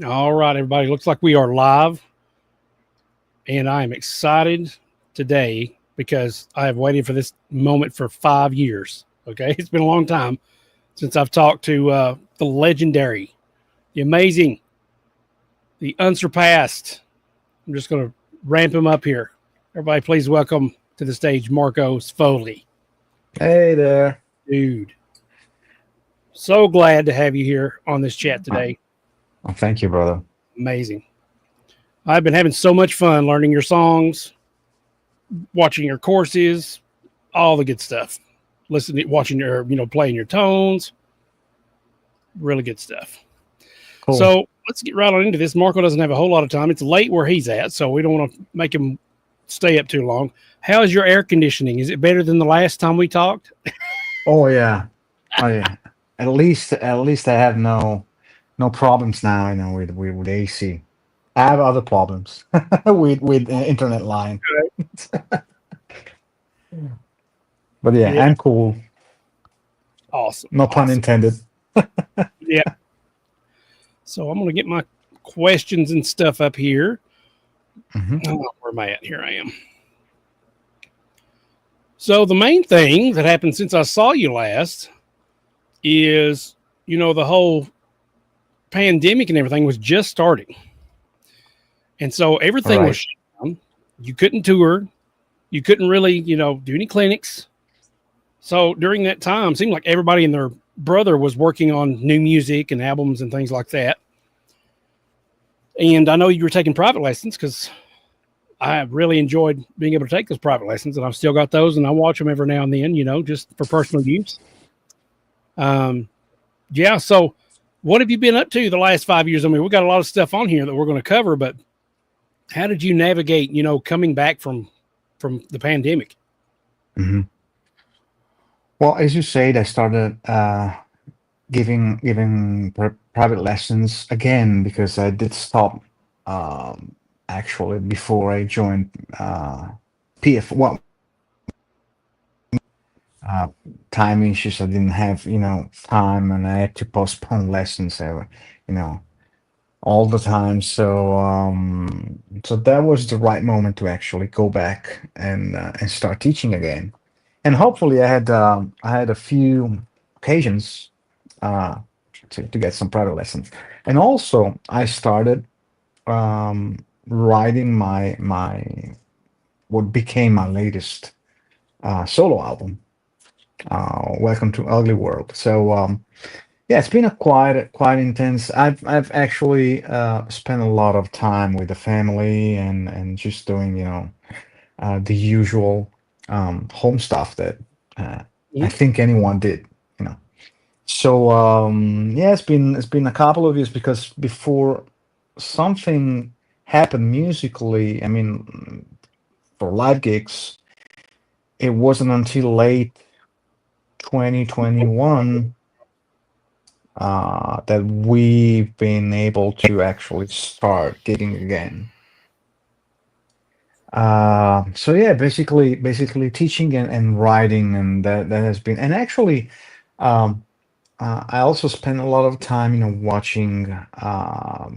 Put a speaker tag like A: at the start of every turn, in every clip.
A: All right, everybody. Looks like we are live, and I am excited today because I have waited for this moment for 5 years. Okay, it's been a long time since I've talked to the legendary, the amazing, the unsurpassed. I'm just going to ramp him up here. Everybody, please welcome to the stage Marco Sfogli.
B: Hey there.
A: Dude. So glad to have you here on this chat today.
B: Oh, thank you, brother.
A: Amazing. I've been having so much fun learning your songs, watching your courses, all the good stuff. Listening, watching your, playing your tones. Really good stuff. Cool. So let's get right on into this. Marco doesn't have a whole lot of time. It's late where he's at, so we don't want to make him stay up too long. How is your air conditioning? Is it better than the last time we talked?
B: Oh yeah. At least I have no problems now, with AC. I have other problems with internet line. But yeah, I'm cool.
A: Awesome.
B: No pun intended.
A: Yeah. So I'm going to get my questions and stuff up here.
B: Mm-hmm.
A: Oh, where am I at? Here I am. So the main thing that happened since I saw you last is, the whole pandemic and everything was just starting. And so everything was shut down. You couldn't tour. You couldn't really, do any clinics. So during that time, it seemed like everybody and their brother was working on new music and albums and things like that. And I know you were taking private lessons because I really enjoyed being able to take those private lessons, and I've still got those, and I watch them every now and then, just for personal use. Yeah. So what have you been up to the last 5 years? I mean, we've got a lot of stuff on here that we're going to cover, but how did you navigate, coming back from the pandemic?
B: Mm-hmm. Well, as you said, I started giving private lessons again because I did stop actually before I joined PF. Well, time issues. I didn't have time, and I had to postpone lessons. All the time. So that was the right moment to actually go back and start teaching again. And hopefully, I had a few occasions to get some private lessons. And also, I started writing my what became my latest solo album, Welcome to Ooglyworld. So yeah, it's been a quite intense. I've actually spent a lot of time with the family and just doing the usual home stuff that I think anyone did. So yeah, it's been a couple of years because before something happened musically, I mean, for live gigs, it wasn't until late 2021 that we've been able to actually start gigging again. So yeah, basically teaching and writing, and that has been, and actually, I also spend a lot of time, watching a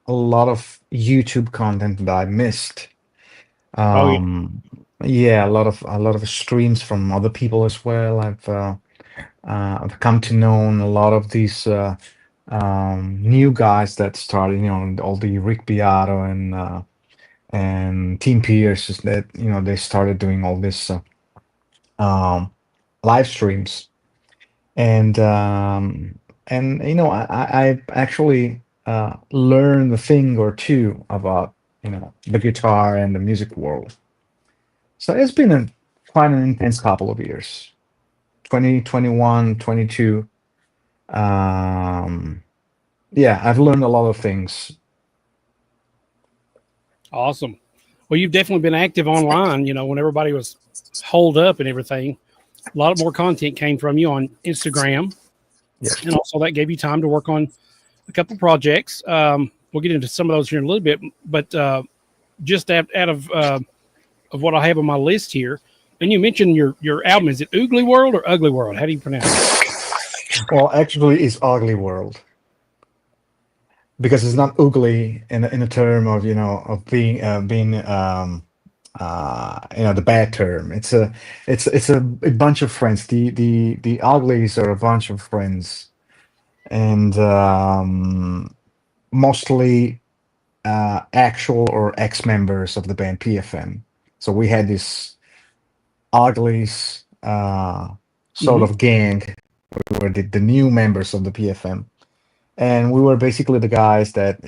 B: lot of YouTube content that I missed. Yeah, a lot of streams from other people as well. I've come to know a lot of these new guys that started, all the Rick Beato and Team Pierce that they started doing all this live streams, and I've actually learned a thing or two about the guitar and the music world. So it's been quite an intense couple of years. 2021, 22. Yeah, I've learned a lot of things.
A: Awesome. Well, you've definitely been active online, when everybody was holed up and everything. A lot more content came from you on Instagram.
B: Yes.
A: And also that gave you time to work on a couple projects. We'll get into some of those here in a little bit, but just out of what I have on my list here, and you mentioned your album, is it Ooglyworld or Ooglyworld? How do you pronounce it?
B: Well, actually, it's Ooglyworld. because it's not ugly in a term of of being the bad term. It's a bunch of friends. The uglies are a bunch of friends, and mostly actual or ex-members of the band PFM. So we had this uglies sort
A: Hmm.
B: of gang. We were the new members of the PFM, and we were basically the guys that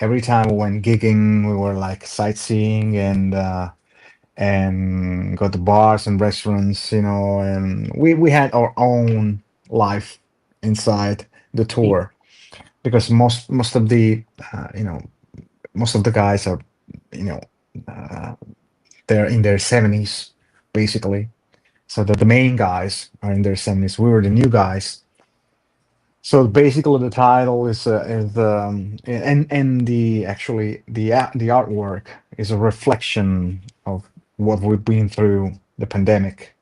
B: every time we went gigging, we were like sightseeing and go to bars and restaurants, and we had our own life inside the tour because most of the most of the guys are you know uh, they're in their 70s basically, so that the main guys are in their 70s. We were the new guys. So basically, the title and the actually the artwork is a reflection of what we've been through the pandemic.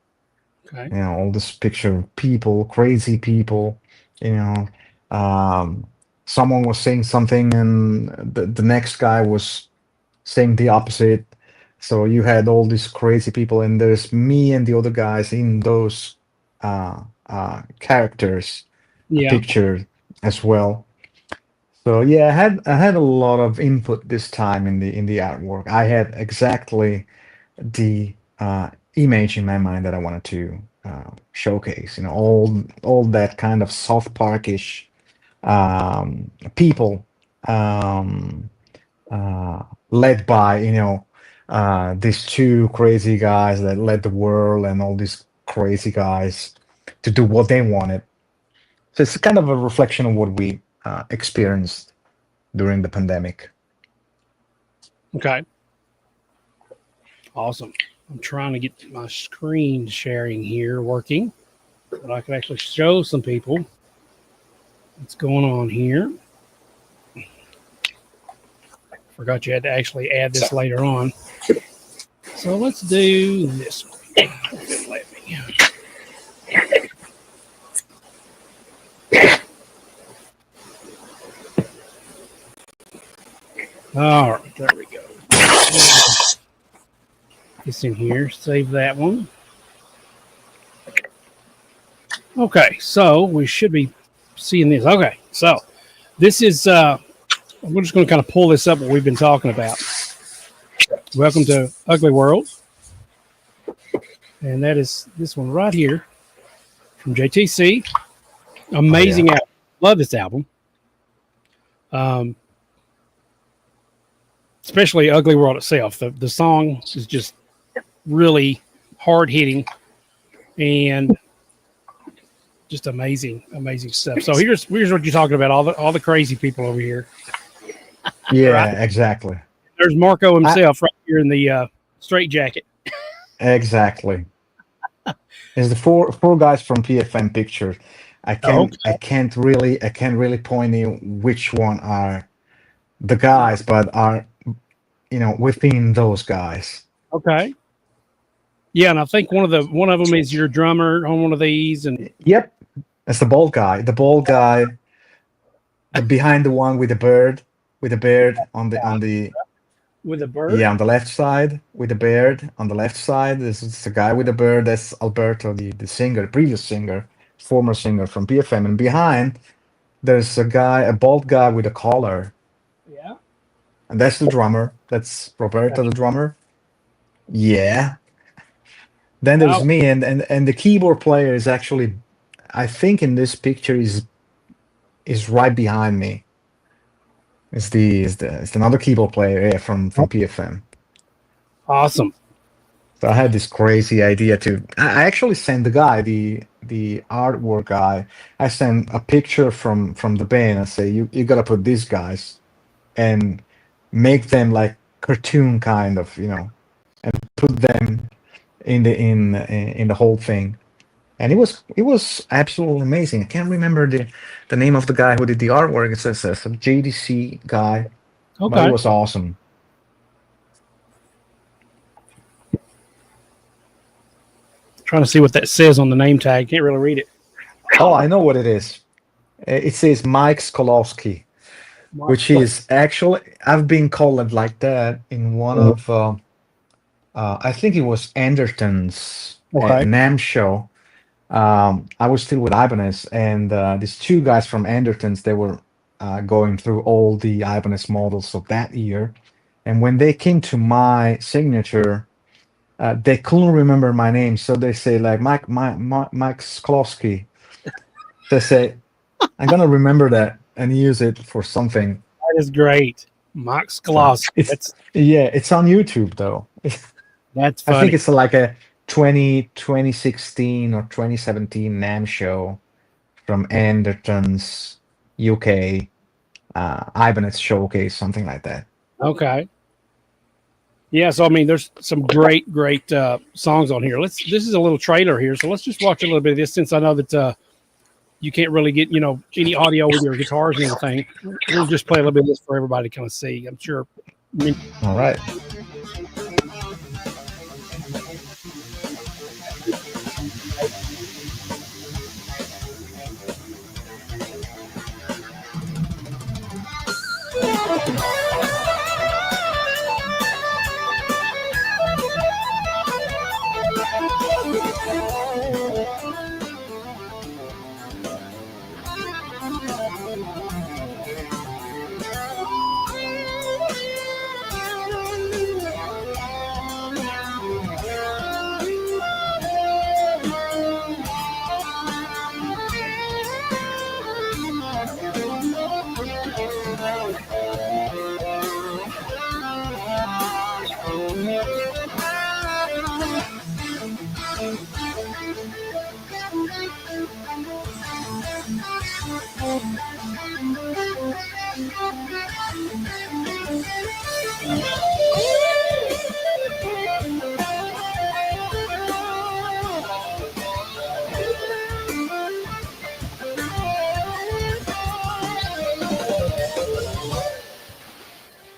A: Okay.
B: All this picture of people, crazy people. You know, um, someone was saying something, and the next guy was saying the opposite. So you had all these crazy people, and there's me and the other guys in those characters
A: Yeah.
B: picture as well. So yeah, I had a lot of input this time in the artwork. I had exactly the image in my mind that I wanted to showcase. All that kind of South Parkish people, um, uh, led by these two crazy guys that led the world, and all these crazy guys to do what they wanted. So it's kind of a reflection of what we experienced during the pandemic.
A: Okay. Awesome. I'm trying to get my screen sharing here working, but I can actually show some people what's going on here. Forgot you had to actually add this later on. So let's do this one. If it'll let me. All right, there we go. This in here. Save that one. Okay, so we should be seeing this. Okay, so this is we're just going to kind of pull this up what we've been talking about. Welcome to Ooglyworld, and that is this one right here from JTC.
B: Oh yeah,
A: Amazing album. Love this album. Um, especially Ooglyworld itself. The song is just really hard hitting and just amazing stuff. So here's what you're talking about. All the crazy people over here. Right.
B: yeah, exactly,
A: There's Marco
B: I,
A: himself right here in the straight jacket.
B: exactly. It's the four guys from PFM picture. I
A: Oh,
B: can't I can't really point in which one are the guys, but are within those guys.
A: okay. Yeah, and I think one of them is your drummer on one of these, and
B: Yep, that's the bald guy. The bald guy, the behind the one with the beard on the
A: with a bird.
B: yeah, on the left side with the beard on the left side. This is the guy with the beard. That's Alberto, the singer, the previous singer, former singer from PFM. And behind, there's a bald guy with a collar,
A: Yeah.
B: and that's the drummer. That's Roberto, the drummer. Yeah. Then there's
A: Wow.
B: me, and the keyboard player is actually, I think, in this picture is right behind me. It's another keyboard player, yeah, from PFM.
A: Awesome.
B: So I had this crazy idea to. I actually sent the guy, the artwork guy. I sent a picture from the band. I say you gotta put these guys and make them like cartoon kind of, and put them in the whole thing. And it was absolutely amazing. I can't remember the name of the guy who did the artwork. It says a JDC guy, but it
A: Okay.
B: was awesome.
A: Trying to see what that says on the name tag. Can't really read it.
B: Oh, I know what it is. It says Mike Skolofski. which is actually, I've been called it like that in one of, I think it was Anderton's NAM show. I was still with Ibanez, and these two guys from Anderton's, they were going through all the Ibanez models of that year. And when they came to my signature, they couldn't remember my name. So they say, like, Mike Skolofski. They say, I'm going to remember that and use it for something.
A: That is great. Mike Skolofski.
B: So it's on YouTube, though.
A: That's funny.
B: I think it's like a 2016 or 2017 NAM show from Anderton's UK, Ibanez showcase, something like that.
A: Okay. Yeah, so I mean, there's some great songs on here. This is a little trailer here, so let's just watch a little bit of this, since I know that you can't really get any audio with your guitars and everything. We'll just play a little bit of this for everybody to kind of see. I'm sure.
B: All right.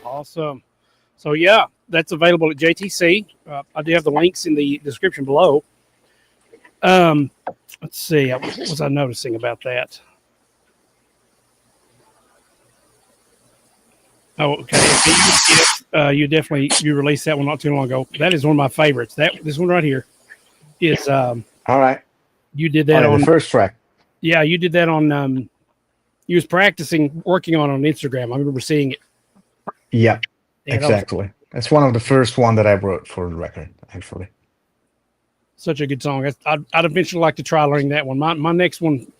A: Awesome. So yeah, that's available at JTC. I do have the links in the description below. Let's see. What was I noticing about that? Oh, okay. You released that one not too long ago. That is one of my favorites. This one right here is
B: all right.
A: You did that on
B: the first track.
A: Yeah, you did that on you was practicing working on Instagram. I remember seeing it.
B: Yeah, exactly. That's one of the first one that I wrote for the record, actually.
A: Such a good song. I'd eventually like to try learning that one. My next one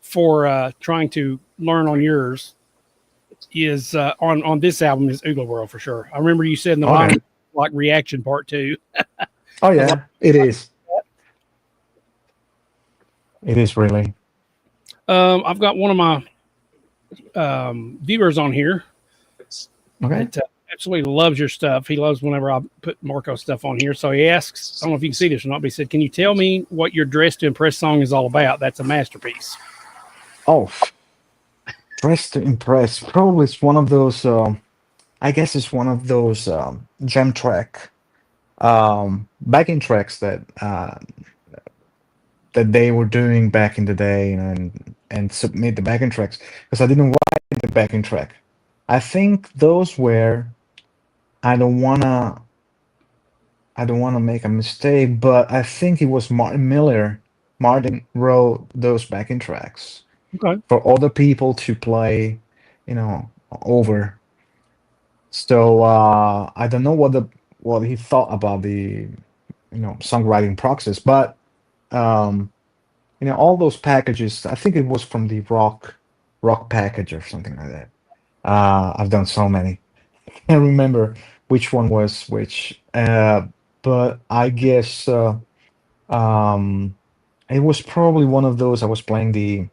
A: for trying to learn on yours is on this album is Ooglyworld for sure. I remember you said in the bottom, like reaction part 2.
B: Oh yeah, it is. It is really.
A: I've got one of my viewers on here.
B: Okay.
A: That absolutely loves your stuff. He loves whenever I put Marco stuff on here. So he asks, I don't know if you can see this or not, but he said, "Can you tell me what your Dress to Impress song is all about? That's a masterpiece."
B: Oh, Dress to Impress. Probably it's one of those, I guess it's one of those gem track, backing tracks that they were doing back in the day, and submit the backing tracks, because I didn't write the backing track. I think those were, I don't wanna make a mistake, but I think it was Martin Miller. Martin wrote those backing tracks for other people to play, over. So I don't know what he thought about the, songwriting process, but all those packages. I think it was from the rock package or something like that. I've done so many. I can't remember which one was which, but I guess it was probably one of those. I was playing the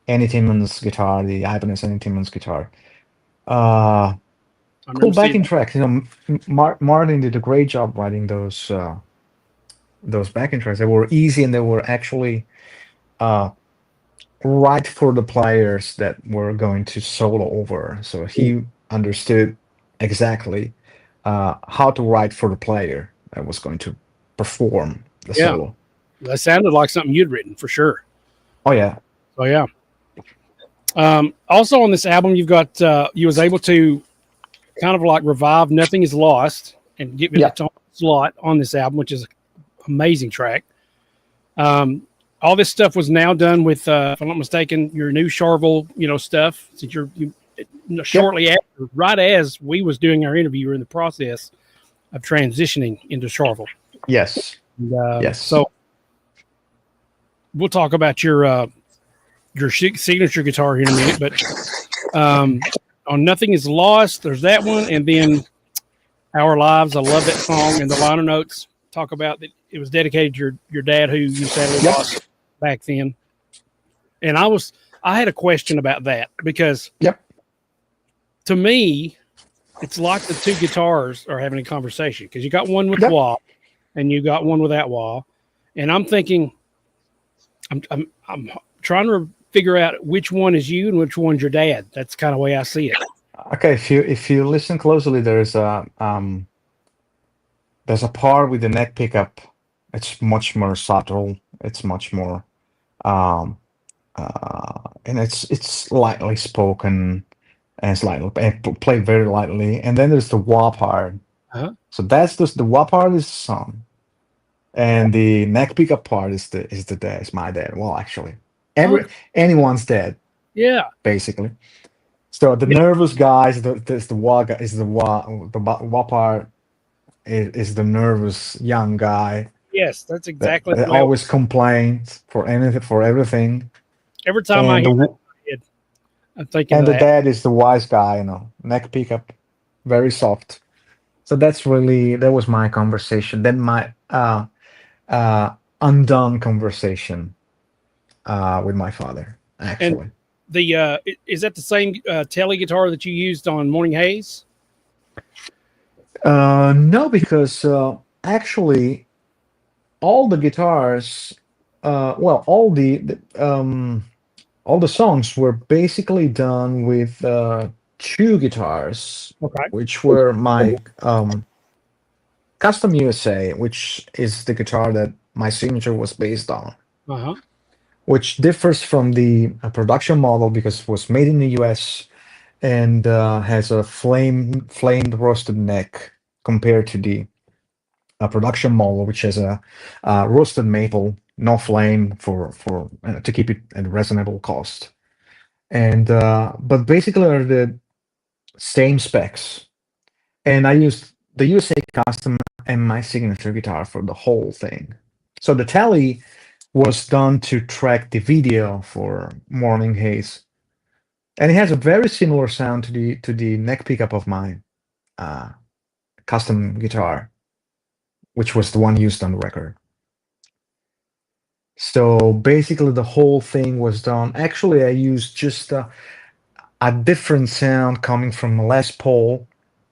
B: Annie Timmons guitar, the Ibanez Annie Timmons guitar. Cool backing tracks. Martin did a great job writing those backing tracks. They were easy, and they were actually right for the players that were going to solo over. So he understood exactly how to write for the player that was going to perform the solo.
A: That sounded like something you'd written for sure.
B: Oh yeah.
A: Oh yeah. Also on this album, you've got you was able to kind of like revive "Nothing Is Lost" and give it
B: Yeah.
A: its own slot on this album, which is an amazing track. All this stuff was now done with, if I'm not mistaken, your new Charvel, stuff. Since shortly after, right as we was doing our interview, you were in the process of transitioning into Charvel.
B: Yes.
A: And,
B: Yes.
A: So we'll talk about your signature guitar here in a minute, but on "Nothing Is Lost," there's that one, and then "Our Lives." I love that song, and the liner notes talk about that it was dedicated to your dad, who you sadly lost back then. And I had a question about that because to me, it's like the two guitars are having a conversation, because you got one with wah and you got one without wah, and I'm thinking, I'm trying to figure out which one is you and which one's your dad. That's kind of the way I see it.
B: Okay, if you listen closely, there's a part with the neck pickup. It's much more subtle. It's much more, and it's lightly spoken and slightly and played very lightly. And then there's the wah part. So that's just the wah part is the song, and the neck pickup part is the dad. Is my dad. Well, actually, anyone's dad.
A: Yeah,
B: basically. So the nervous guy is the wah guy, is the wah part is the nervous young guy.
A: Yes, that's exactly.
B: That always complains for anything, for everything.
A: Every time I hear it, I'm thinking.
B: And the dad is the wise guy, neck pickup, very soft. So that was my conversation. Then my undone conversation with my father, actually.
A: And is that the same tele guitar that you used on Morning Haze?
B: No, because actually all the guitars, all the songs were basically done with two guitars, which were my Custom USA, which is the guitar that my signature was based on, which differs from the production model because it was made in the US and has a flamed roasted neck compared to the production model, which has a roasted maple, no flame for to keep it at a reasonable cost. And but basically are the same specs. And I used the USA Custom and my signature guitar for the whole thing. So the tele was done to track the video for Morning Haze, and it has a very similar sound to the neck pickup of my custom guitar, which was the one used on the record. So basically, the whole thing was done. Actually, I used just a different sound coming from a Les Paul,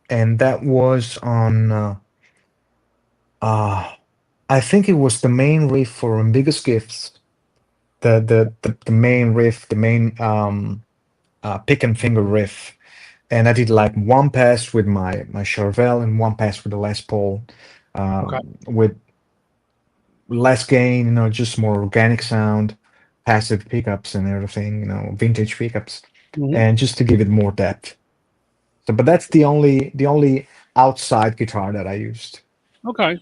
B: and that was on. I think it was the main riff for Biggest Gifts. The main riff, the main pick and finger riff, and I did like one pass with my Charvel and one pass with the Les Paul, with less gain, just more organic sound, passive pickups and everything, vintage pickups, and just to give it more depth. So, but that's the only outside guitar that I used.
A: Okay.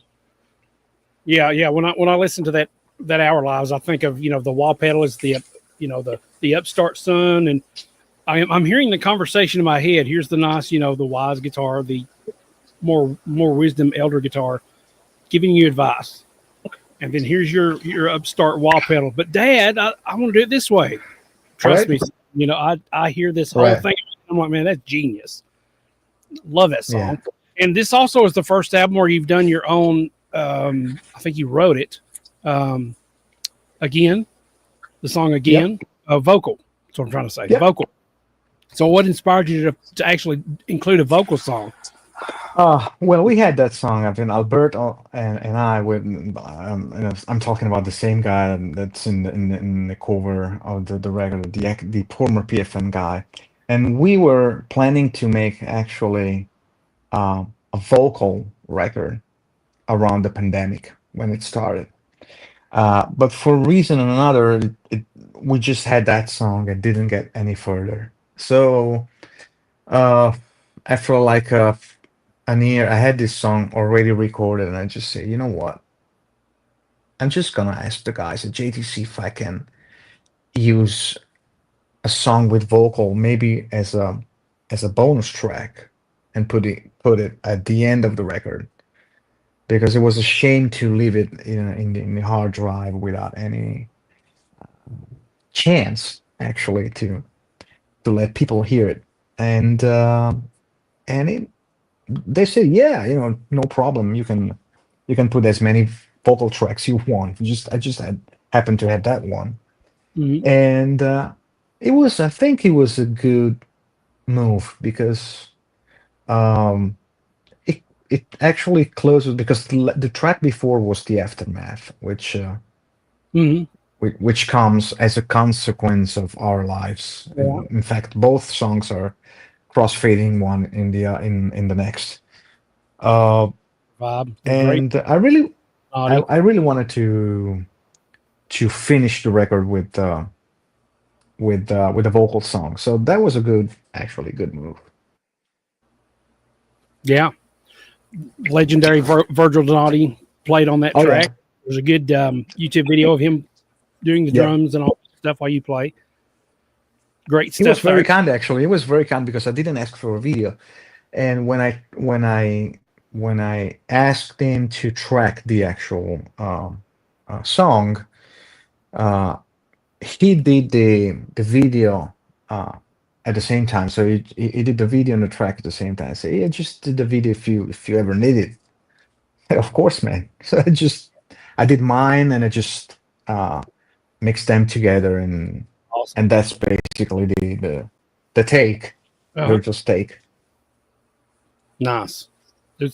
A: Yeah. When I listen to that Our Lives, I think of the wah pedal is the the upstart son, and I'm hearing the conversation in my head. Here's the nice the wise guitar, the more wisdom elder guitar, giving you advice, and then here's your upstart wah pedal. But Dad, I want to do it this way. Trust me, I hear this whole thing. I'm like, man, that's genius. Love that song. Yeah. And this also is the first album where you've done your own. I think you wrote it. Again, the song again, vocal. That's what I'm trying to say. Vocal. So what inspired you to actually include a vocal song?
B: Well, we had that song. I mean, Alberto and I, I'm talking about the same guy that's in the cover of the record, the former PFN guy, and we were planning to make actually a vocal record around the pandemic when it started. But for a reason or another, we just had that song and didn't get any further. So uh, after like an year, I had this song already recorded, and I just say, you know what? I'm just gonna ask the guys at JTC if I can use a song with vocal, maybe as a bonus track, and put it at the end of the record, because it was a shame to leave it in the hard drive without any chance actually to let people hear it. And they said, yeah, no problem, you can put as many vocal tracks you want. I just happened to have that one.
A: Mhm.
B: And I think it was a good move, because um it actually closes, because the track before was the aftermath,
A: Mhm.
B: which comes as a consequence of our lives.
A: Yeah.
B: And in fact, both songs are crossfading one in the next. Uh,
A: Vibe. Great.
B: and I
A: Naughty.
B: I really wanted to finish the record with a vocal song. So that was a actually good move.
A: Yeah. Legendary Virgil Donati played on that
B: Oh yeah,
A: track. There's a good YouTube video of him doing the
B: yeah.
A: drums and all that stuff while you play. Great
B: He was
A: stuff
B: very
A: there.
B: kind actually. He was very kind because I didn't ask for a video. And when I asked him to track the actual song, uh, he did the video at the same time. So he did the video and the track at the same time. I said, yeah, just did the video if you ever need it. Of course, man. So I did mine, and I just uh, mixed them together,
A: Awesome.
B: and that's basically the take,
A: Uh-huh.
B: Virgil's take.
A: Nice.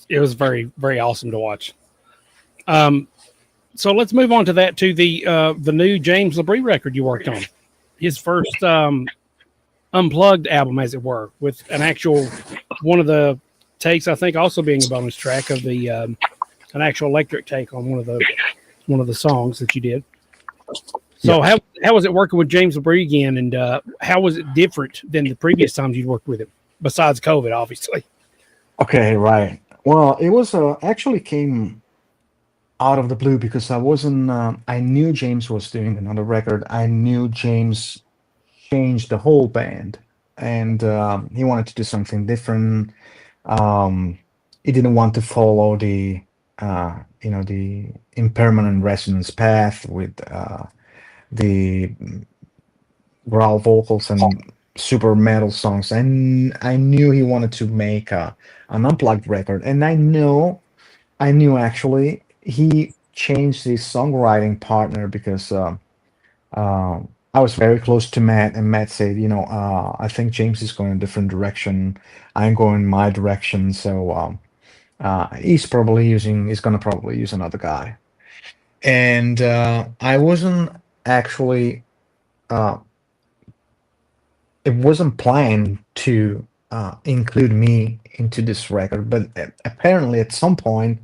A: It was very, very awesome to watch. Um, so let's move on to that, to the new James Labrie record you worked on. His first unplugged album, as it were, with an actual one of the takes, I think, also being a bonus track of the an actual electric take on one of the songs that you did.
B: Yeah.
A: So how was it working with James Labrie again, and how was it different than the previous times you'd worked with him, besides COVID, obviously?
B: Okay, right. Well, it was actually came out of the blue, because I wasn't. I knew James was doing another record. I knew James changed the whole band, and he wanted to do something different. Um, he didn't want to follow the impermanent resonance path with the growl vocals and super metal songs. And I knew he wanted to make an unplugged record, and I knew actually he changed his songwriting partner, because I was very close to Matt, and Matt said, I think James is going a different direction. I'm going my direction. So he's going to probably use another guy. And I wasn't actually, uh, it wasn't planned to include me into this record, but apparently at some point,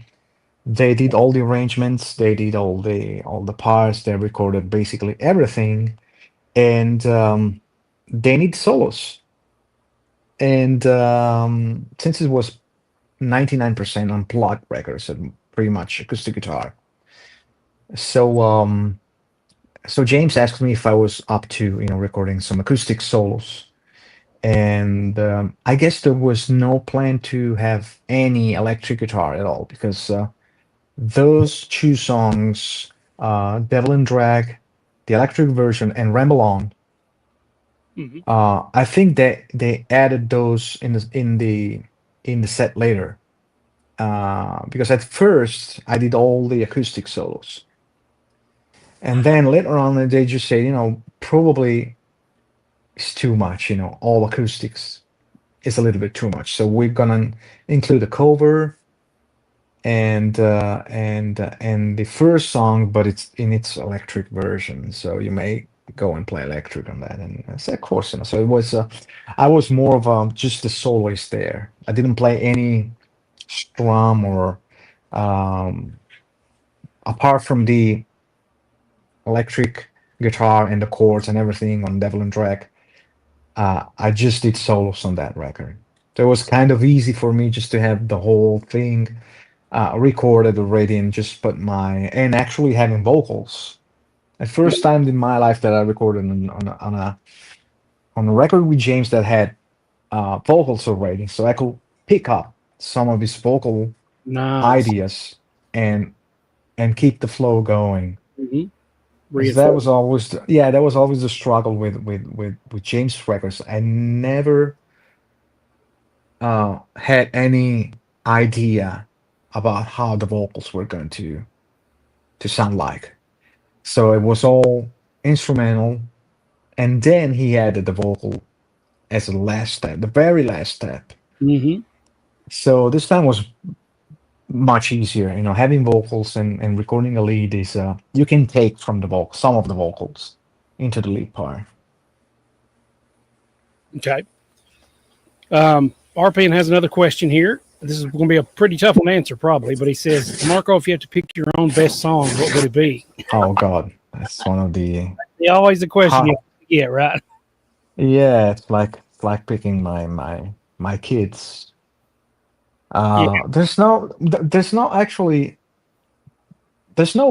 B: they did all the arrangements, they did all the parts, they recorded basically everything, and they need solos. And since it was 99% unplugged records and pretty much acoustic guitar, so James asked me if I was up to recording some acoustic solos. And I guess there was no plan to have any electric guitar at all, because those two songs, Devil in Drag, the electric version, and Ramble On,
A: Mm-hmm.
B: I think that they added those in the set later. Because at first I did all the acoustic solos, and then later on they just said, probably it's too much. All acoustics is a little bit too much. So we're gonna include a cover and the first song, but it's in its electric version. So you may go and play electric on that. And I said, of course. So it was. I was more of just the soloist there. I didn't play any strum or um, apart from the electric guitar and the chords and everything on Devil and Drag. I just did solos on that record. So it was kind of easy for me just to have the whole thing recorded already and just put and actually having vocals. The first time in my life that I recorded on a record with James that had vocals already, so I could pick up some of his vocal
A: Nice.
B: ideas and keep the flow going.
A: Mm-hmm.
B: 'Cause that was always that was always the struggle with James records. I never had any idea about how the vocals were going to sound like. So it was all instrumental, and then he added the vocal as the last step, the very last step.
A: Mm-hmm.
B: So this time was much easier. Having vocals and recording a lead is you can take from the vocal some of the vocals into the lead part.
A: Okay. RPN has another question here. This is going to be a pretty tough one to answer, probably, but he says, Marco, if you have to pick your own best song, what would it be?
B: Oh God, that's one of the
A: Always the question you get, right?
B: Yeah, it's like picking my kids. There's no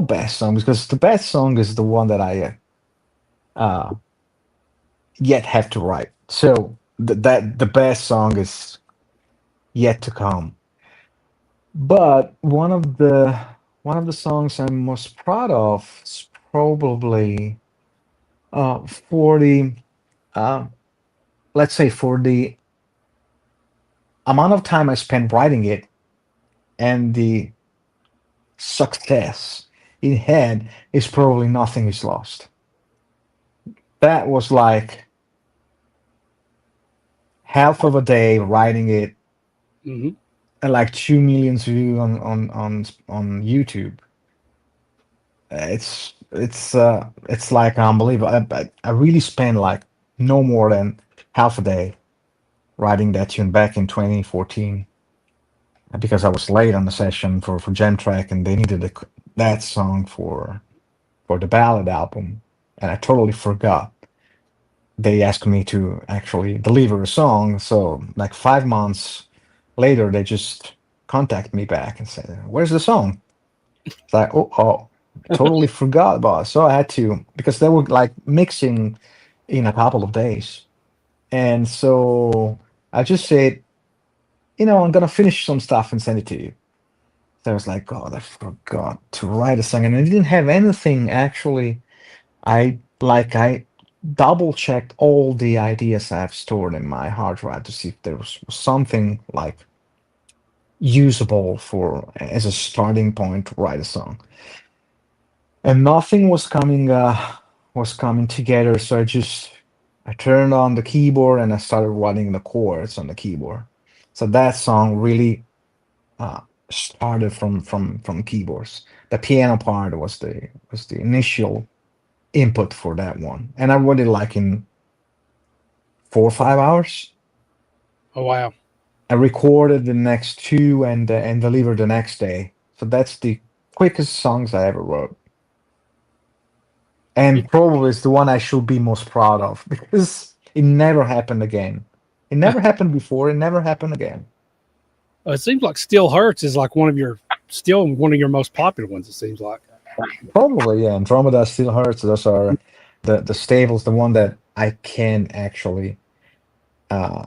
B: best song, because the best song is the one that I yet have to write. So the best song is yet to come. But one of the songs I'm most proud of is probably for the let's say for the amount of time I spent writing it and the success it had is probably Nothing Is Lost. That was like half of a day writing it,
A: Mm-hmm.
B: and like 2 million views on YouTube. It's like unbelievable. I really spent like no more than half a day writing that tune back in 2014, because I was late on the session for Jam Track, and they needed that song for the ballad album, and I totally forgot. They asked me to actually deliver a song, so like 5 months later, they just contact me back and said, "Where's the song?" It's like, oh, totally forgot about it. So I had to, because they were like mixing in a couple of days, and so I just said, I'm gonna finish some stuff and send it to you. So I was like, God, I forgot to write a song, and I didn't have anything actually. I double checked all the ideas I've stored in my hard drive to see if there was something like usable for as a starting point to write a song, and nothing was coming together. So I turned on the keyboard and I started writing the chords on the keyboard. So that song really started from keyboards. The piano part was the initial input for that one, and I wrote it like in 4 or 5 hours.
A: Oh, wow.
B: I recorded the next two and delivered the next day. So that's the quickest songs I ever wrote, and probably it's the one I should be most proud of because it never happened again. It never happened before. It never happened again.
A: It seems like Still Hurts is like one of your most popular ones, it seems like.
B: Probably, yeah. Andromeda, Still Hurts. Those are the staples. The one that I can actually uh,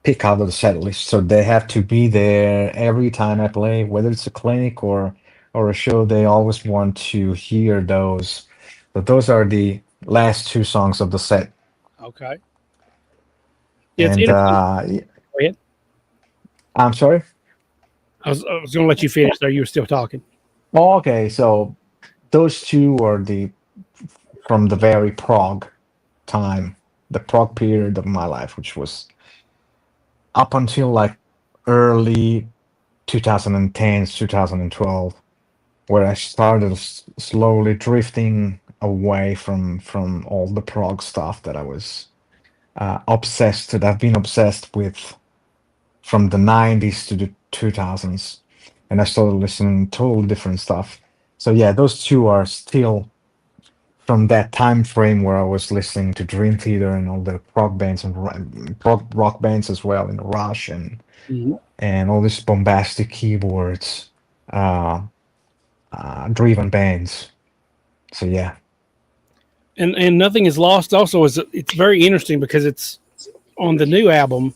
B: pick out of the set list. So they have to be there every time I play, whether it's a clinic or a show. They always want to hear those. But those are the last two songs of the set.
A: Okay. Yeah, it's
B: And
A: interesting. Go ahead.
B: I'm sorry.
A: I was going to let you finish there. You were still talking.
B: Oh, okay, so those two are from the very prog time, the prog period of my life, which was up until like early 2010s, 2012, where I started slowly drifting away from all the prog stuff that I was that I've been obsessed with from the 90s to the 2000s, and I started listening to totally different stuff. So yeah, those two are still from that time frame where I was listening to Dream Theater and all the prog bands and rock bands as well, Rush
A: Mhm.
B: and all these bombastic keyboards, uh, driven bands. So yeah.
A: And Nothing is Lost also is it's very interesting because it's on the new album.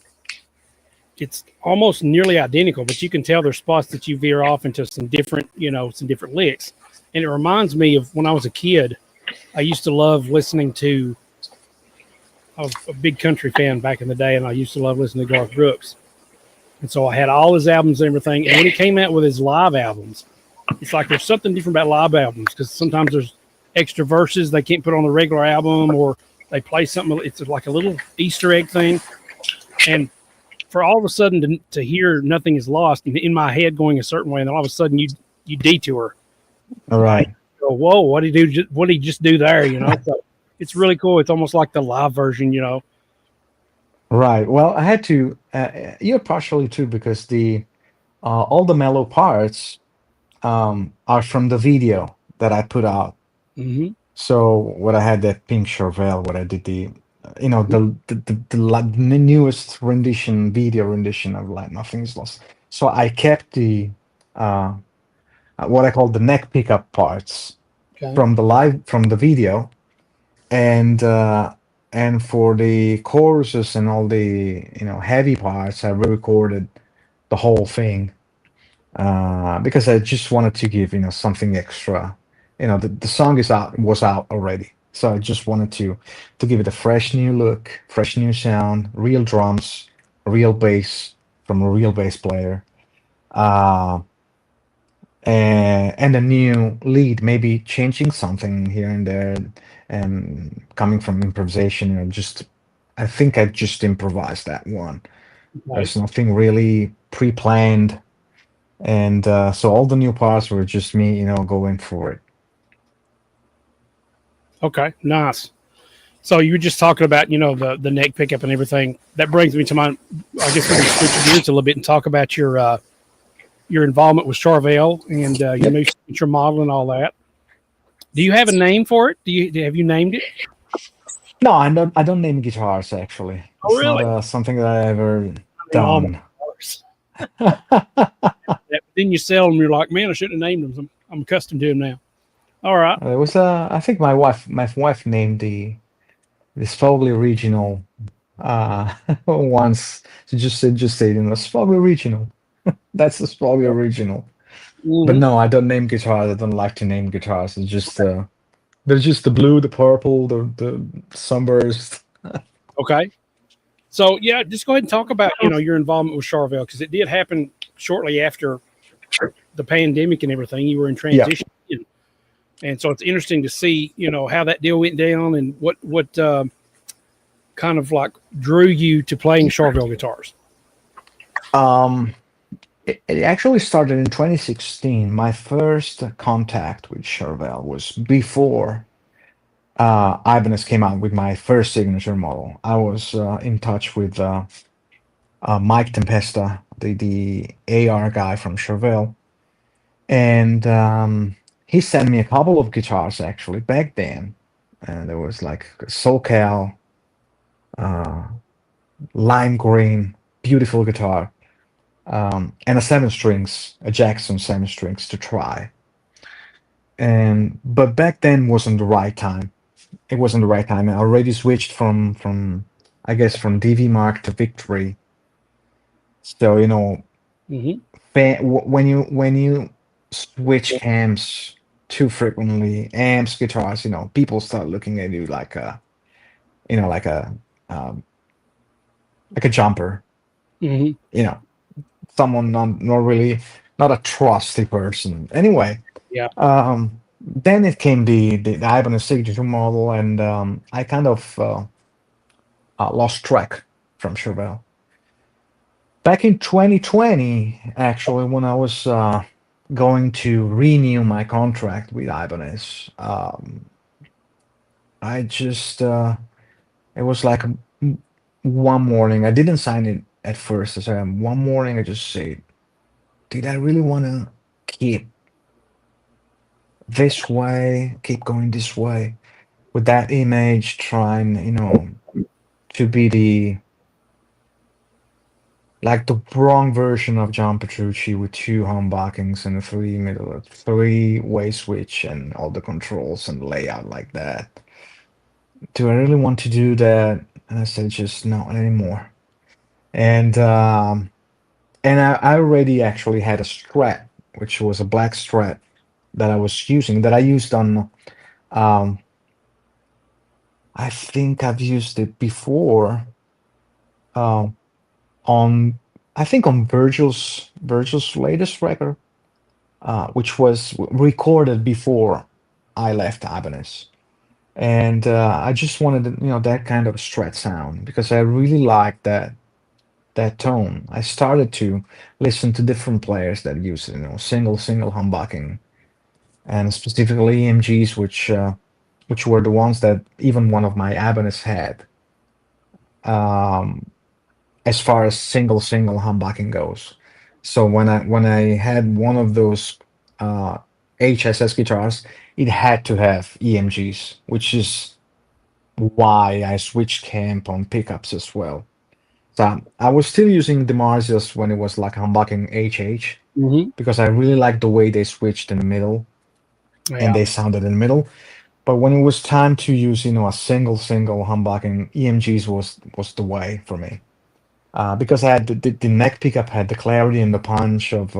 A: It's almost nearly identical, but you can tell there's spots that you veer off into some different, some different licks. And it reminds me of when I was a kid. I used to love listening to. I was a big country fan back in the day, and I used to love listening to Garth Brooks. And so I had all his albums and everything. And when he came out with his live albums, it's like there's something different about live albums because sometimes there's extra verses they can't put on the regular album, or they play something. It's like a little Easter egg thing. And for all of a sudden to hear Nothing Is Lost in my head going a certain way, and then all of a sudden you detour.
B: All right.
A: Go, whoa, what did he do? What did he just do there? So it's really cool. It's almost like the live version.
B: Right. Well, I had to. Yeah, partially too, because the all the mellow parts are from the video that I put out.
A: Mm-hmm.
B: So what I had that pink Charvel, what I did the newest video rendition of like Nothing Is Lost. So I kept the uh, what I call the neck pickup parts
A: Okay.
B: from the video, and for the choruses and all the heavy parts, I re-recorded the whole thing because I just wanted to give something extra. The song was out already, so I just wanted to give it a fresh new look, fresh new sound, real drums, real bass from a real bass player, uh, and a new lead, maybe changing something here and there, and coming from improvisation. Just I think I just improvised that one.
A: Okay.
B: There's nothing really pre-planned. And so all the new parts were just me, going for it.
A: Okay. Nice. So you were just talking about, the neck pickup and everything. That brings me to my. I guess we can switch gears a little bit and talk about your involvement with Charvel and your
B: Yep.
A: new signature model and all that. Do you have a name for it? Have you named it?
B: No, I don't name guitars actually.
A: Oh,
B: It's not
A: really?
B: something that I ever
A: I mean, almost.
B: done.
A: Then you sell them. You're like, man, I shouldn't have named them. I'm accustomed to them now. All right.
B: It was I think my wife named the Sfogli regional once. She just said, Sfogli regional. That's the Sfogli original. But
A: Mm-hmm.
B: no, I don't name guitars. I don't like to name guitars. It's just there's just the blue, the purple, the sunburst.
A: Okay. So yeah, just go ahead and talk about your involvement with Charvel because it did happen shortly after the pandemic and everything. You were in
B: Yeah.
A: transition, and so it's interesting to see how that deal went down and what kind of like drew you to playing Charvel guitars.
B: Um, it actually started in 2016. My first contact with Charvel was before Ibanez came out with my first signature model. I was in touch with Mike Tempesta, the AR guy from Charvel, and he sent me a couple of guitars actually back then. And there was like a SoCal, uh, lime green, beautiful guitar, and a Jackson 7 strings to try. And but back then wasn't the right time. It wasn't the right time. I already switched from I guess from DV Mark to Victory. So
A: Mm-hmm.
B: when you switch cams too frequently, amps, guitars, people start looking at you like a you know like a um, like a jumper.
A: Mm-hmm.
B: You know, someone not really not a trusty person. Anyway,
A: Yeah.
B: then it came the Ibanez signature model, and I kind of lost track from Charvel. Back in 2020, actually, when I was going to renew my contract with Ibanez, I just it was like one morning. I didn't sign it at first. So one morning, I just said, "Did I really want to keep this way? Keep going this way?" with that image, trying, to be the like the wrong version of John Petrucci with two humbuckings and a three-way switch and all the controls and layout like that. Do I really want to do that? And I said, just not anymore. And I already actually had a Strat, which was a black Strat that I was using that I used on. Um, I think I've used it before um, on. I think on Virgil's latest record, which was recorded before I left Ibanez. And I just wanted, that kind of Strat sound because I really liked that tone. I started to listen to different players that use, single humbucking, and specifically EMGs, which were the ones that even one of my Ibanez had, um, as far as single humbucking goes. So when I had one of those uh, HSS guitars, it had to have EMGs, which is why I switched camp on pickups as well. So I was still using the Marzials when it was like humbucking HH
A: Hmm.
B: because I really liked the way they switched in the middle and
A: Yeah.
B: they sounded in the middle. But when it was time to use, a single humbucking, EMGs was the way for me. Because I had the neck pickup had the clarity and the punch of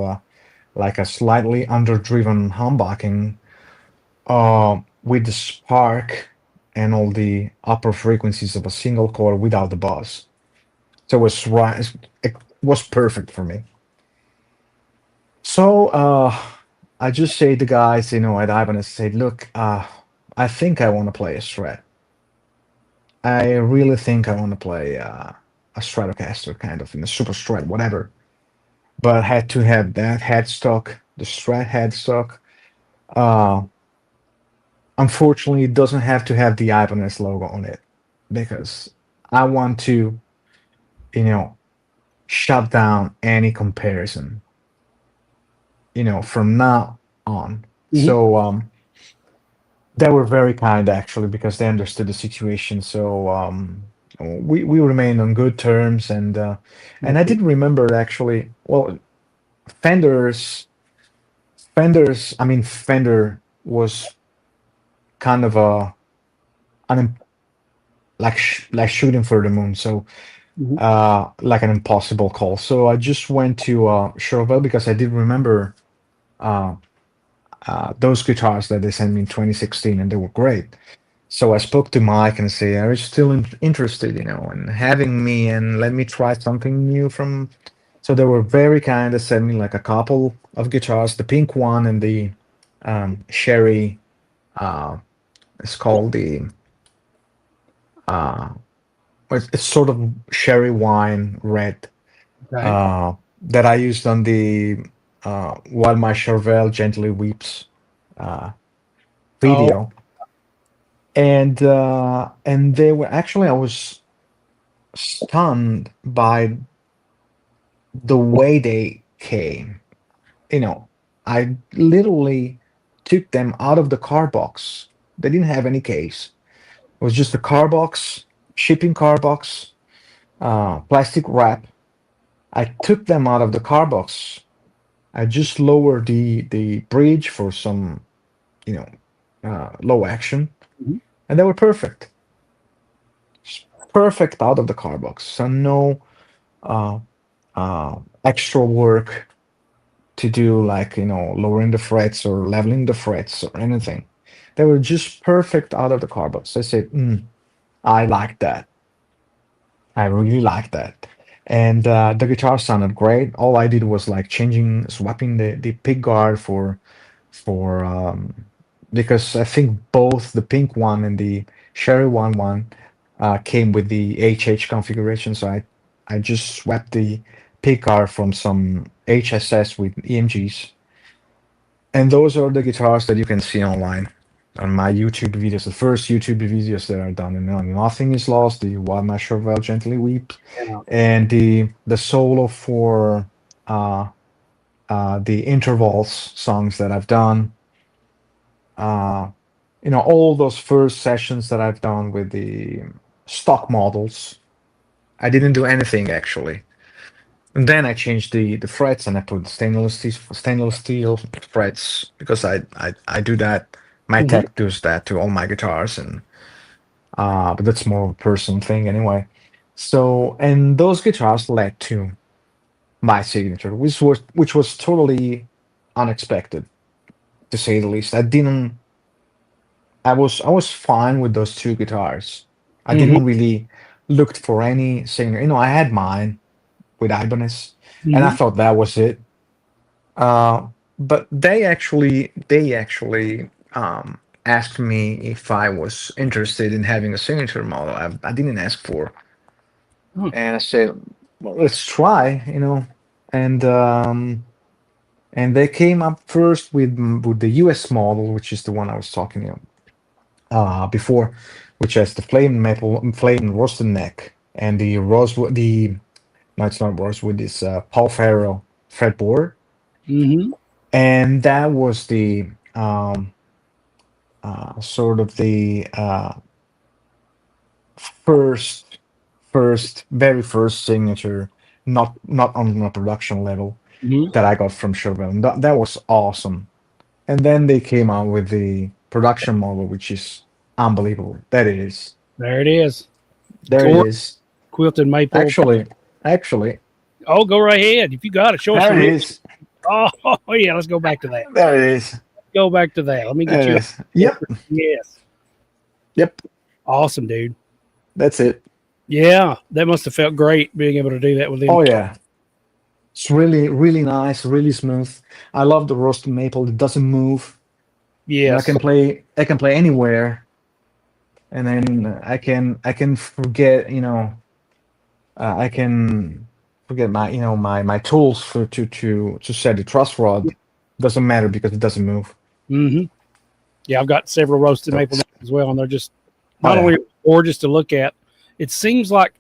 B: like a slightly underdriven humbucking with the spark and all the upper frequencies of a single core without the buzz. So it was right, it was perfect for me. So I just say to the guys, at Ibanez, said, look, I think I want to play a Strat. I really think I want to play a Stratocaster, kind of in a Super Strat, whatever. But I had to have that headstock, the Strat headstock. Uh, Unfortunately, it doesn't have to have the Ibanez logo on it because I want to, you know, shut down any comparison, from now on.
A: Hmm.
B: So they were very kind actually because they understood the situation. So we remained on good terms, and I
A: Okay.
B: did remember actually. Well, Fender's Fender's. I mean, Fender was kind of an like shooting for the moon. So
A: Hmm.
B: like an impossible call. So I just went to Charvel because I did remember uh, those guitars that they sent me in 2016, and they were great. So I spoke to Mike and say, "Are you still interested, in having me and let me try something new from?" So they were very kind. They sent me like a couple of guitars, the pink one and the sherry. Uh, it's called the. Uh, it's sort of sherry wine red
A: Okay.
B: that I used on the While My Charvel Gently Weeps uh,
A: Oh.
B: video. And they were actually, I was stunned by the way they came. You know, I literally took them out of the car box. They didn't have any case. It was just a car box, shipping car box, plastic wrap. I took them out of the car box. I just lowered the bridge for some, you know, low action,
A: Mhm.
B: and they were perfect. Perfect out of the car box. So no uh, extra work to do, like, lowering the frets or leveling the frets or anything. They were just perfect out of the car box. I said, I like that. I really like that. And the guitar sounded great. All I did was like swapping the pick guard for because I think both the pink one and the Sherry one came with the HH configuration. So I just swapped the pick guard from some HSS with EMGs, and those are the guitars that you can see online on my YouTube videos. The first YouTube videos that are done, and Nothing Is Lost, the While My Chauvel Gently Weeps,
A: Yeah.
B: and the solo for uh, the intervals songs that I've done. Uh, all those first sessions that I've done with the stock models, I didn't do anything actually. And then I changed the frets and I put stainless steel frets because I do that. My
A: Hmm.
B: tech does that to all my guitars, and but that's more of a personal thing anyway. So, and those guitars led to my signature, which was totally unexpected, to say the least. I was fine with those two guitars. I
A: Hmm.
B: didn't really look for any singer. I had mine with Ibanez, and I
A: Hmm.
B: thought that was it. Uh, but they actually asked me if I was interested in having a signature model. I didn't ask for,
A: Oh.
B: and I said, "Well, let's try," and they came up first with the US model, which is the one I was talking before, which has the flame and roasted neck, and the rosewood. The No, it's not rosewood. It's Paul Ferro fretboard,
A: Hmm.
B: and that was the sort of the first, very first signature, not on a production level,
A: Hmm.
B: that I got from Charvel, and that was awesome. And then they came out with the production model, which is unbelievable. That it is.
A: There it is.
B: There it
A: Cord,
B: is.
A: quilted maple.
B: Actually,
A: Oh, go right ahead. If you got it, show us
B: there
A: some.
B: it is.
A: Oh, yeah. Let's go back to that.
B: There it is.
A: Go back to that. Let me get
B: There
A: you
B: it
A: a
B: is. Yep.
A: yes.
B: Yep.
A: Awesome, dude.
B: That's it.
A: Yeah, that must have felt great being able to do that with them.
B: Oh yeah. It's really, really nice, really smooth. I love the roasted maple. It doesn't move. I
A: Yes.
B: can play anywhere, and then I can forget. I can forget my tools to set the truss rod. Doesn't matter because it doesn't move.
A: Hmm. Yeah, I've got several roasted
B: So,
A: maple necks as well, and they're just
B: oh
A: not
B: yeah,
A: only gorgeous to look at. It seems like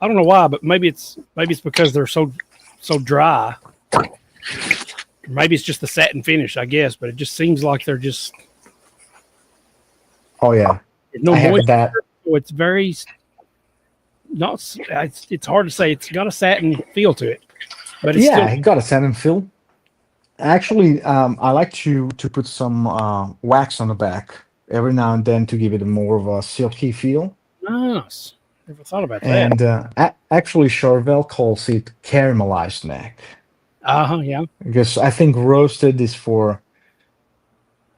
A: I don't know why, but maybe it's because they're so dry. Maybe it's just the satin finish, I guess. But it just seems like they're just
B: oh yeah.
A: there's no
B: I have
A: moisture.
B: that.
A: So it's very not. It's hard to say. It's got a satin feel to it, but it's
B: Yeah,
A: still
B: I got a satin fill. Actually, I like to put some wax on the back every now and then to give it a more of a silky feel.
A: nice. Never thought about that.
B: And actually, Charvel calls it caramelized neck
A: Uh huh. Yeah.
B: because I think roasted is for.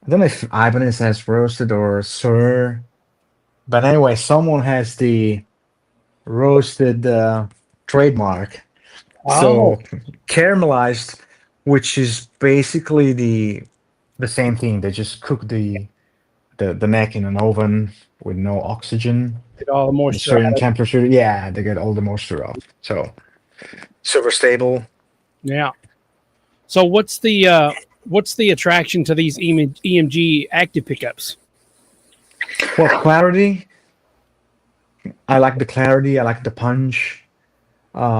B: I don't know if Ibanez has roasted or Sir, but anyway, someone has the roasted trademark.
A: Oh.
B: So caramelized, which is basically the same thing. They just cook the neck in an oven with no oxygen
A: Get all the
B: at a
A: moisture
B: certain
A: out of it.
B: temperature. Yeah, they get all the moisture off. So super stable.
A: Yeah. So what's the attraction to these EMG active pickups?
B: Well, clarity. I like the clarity. I like the punch.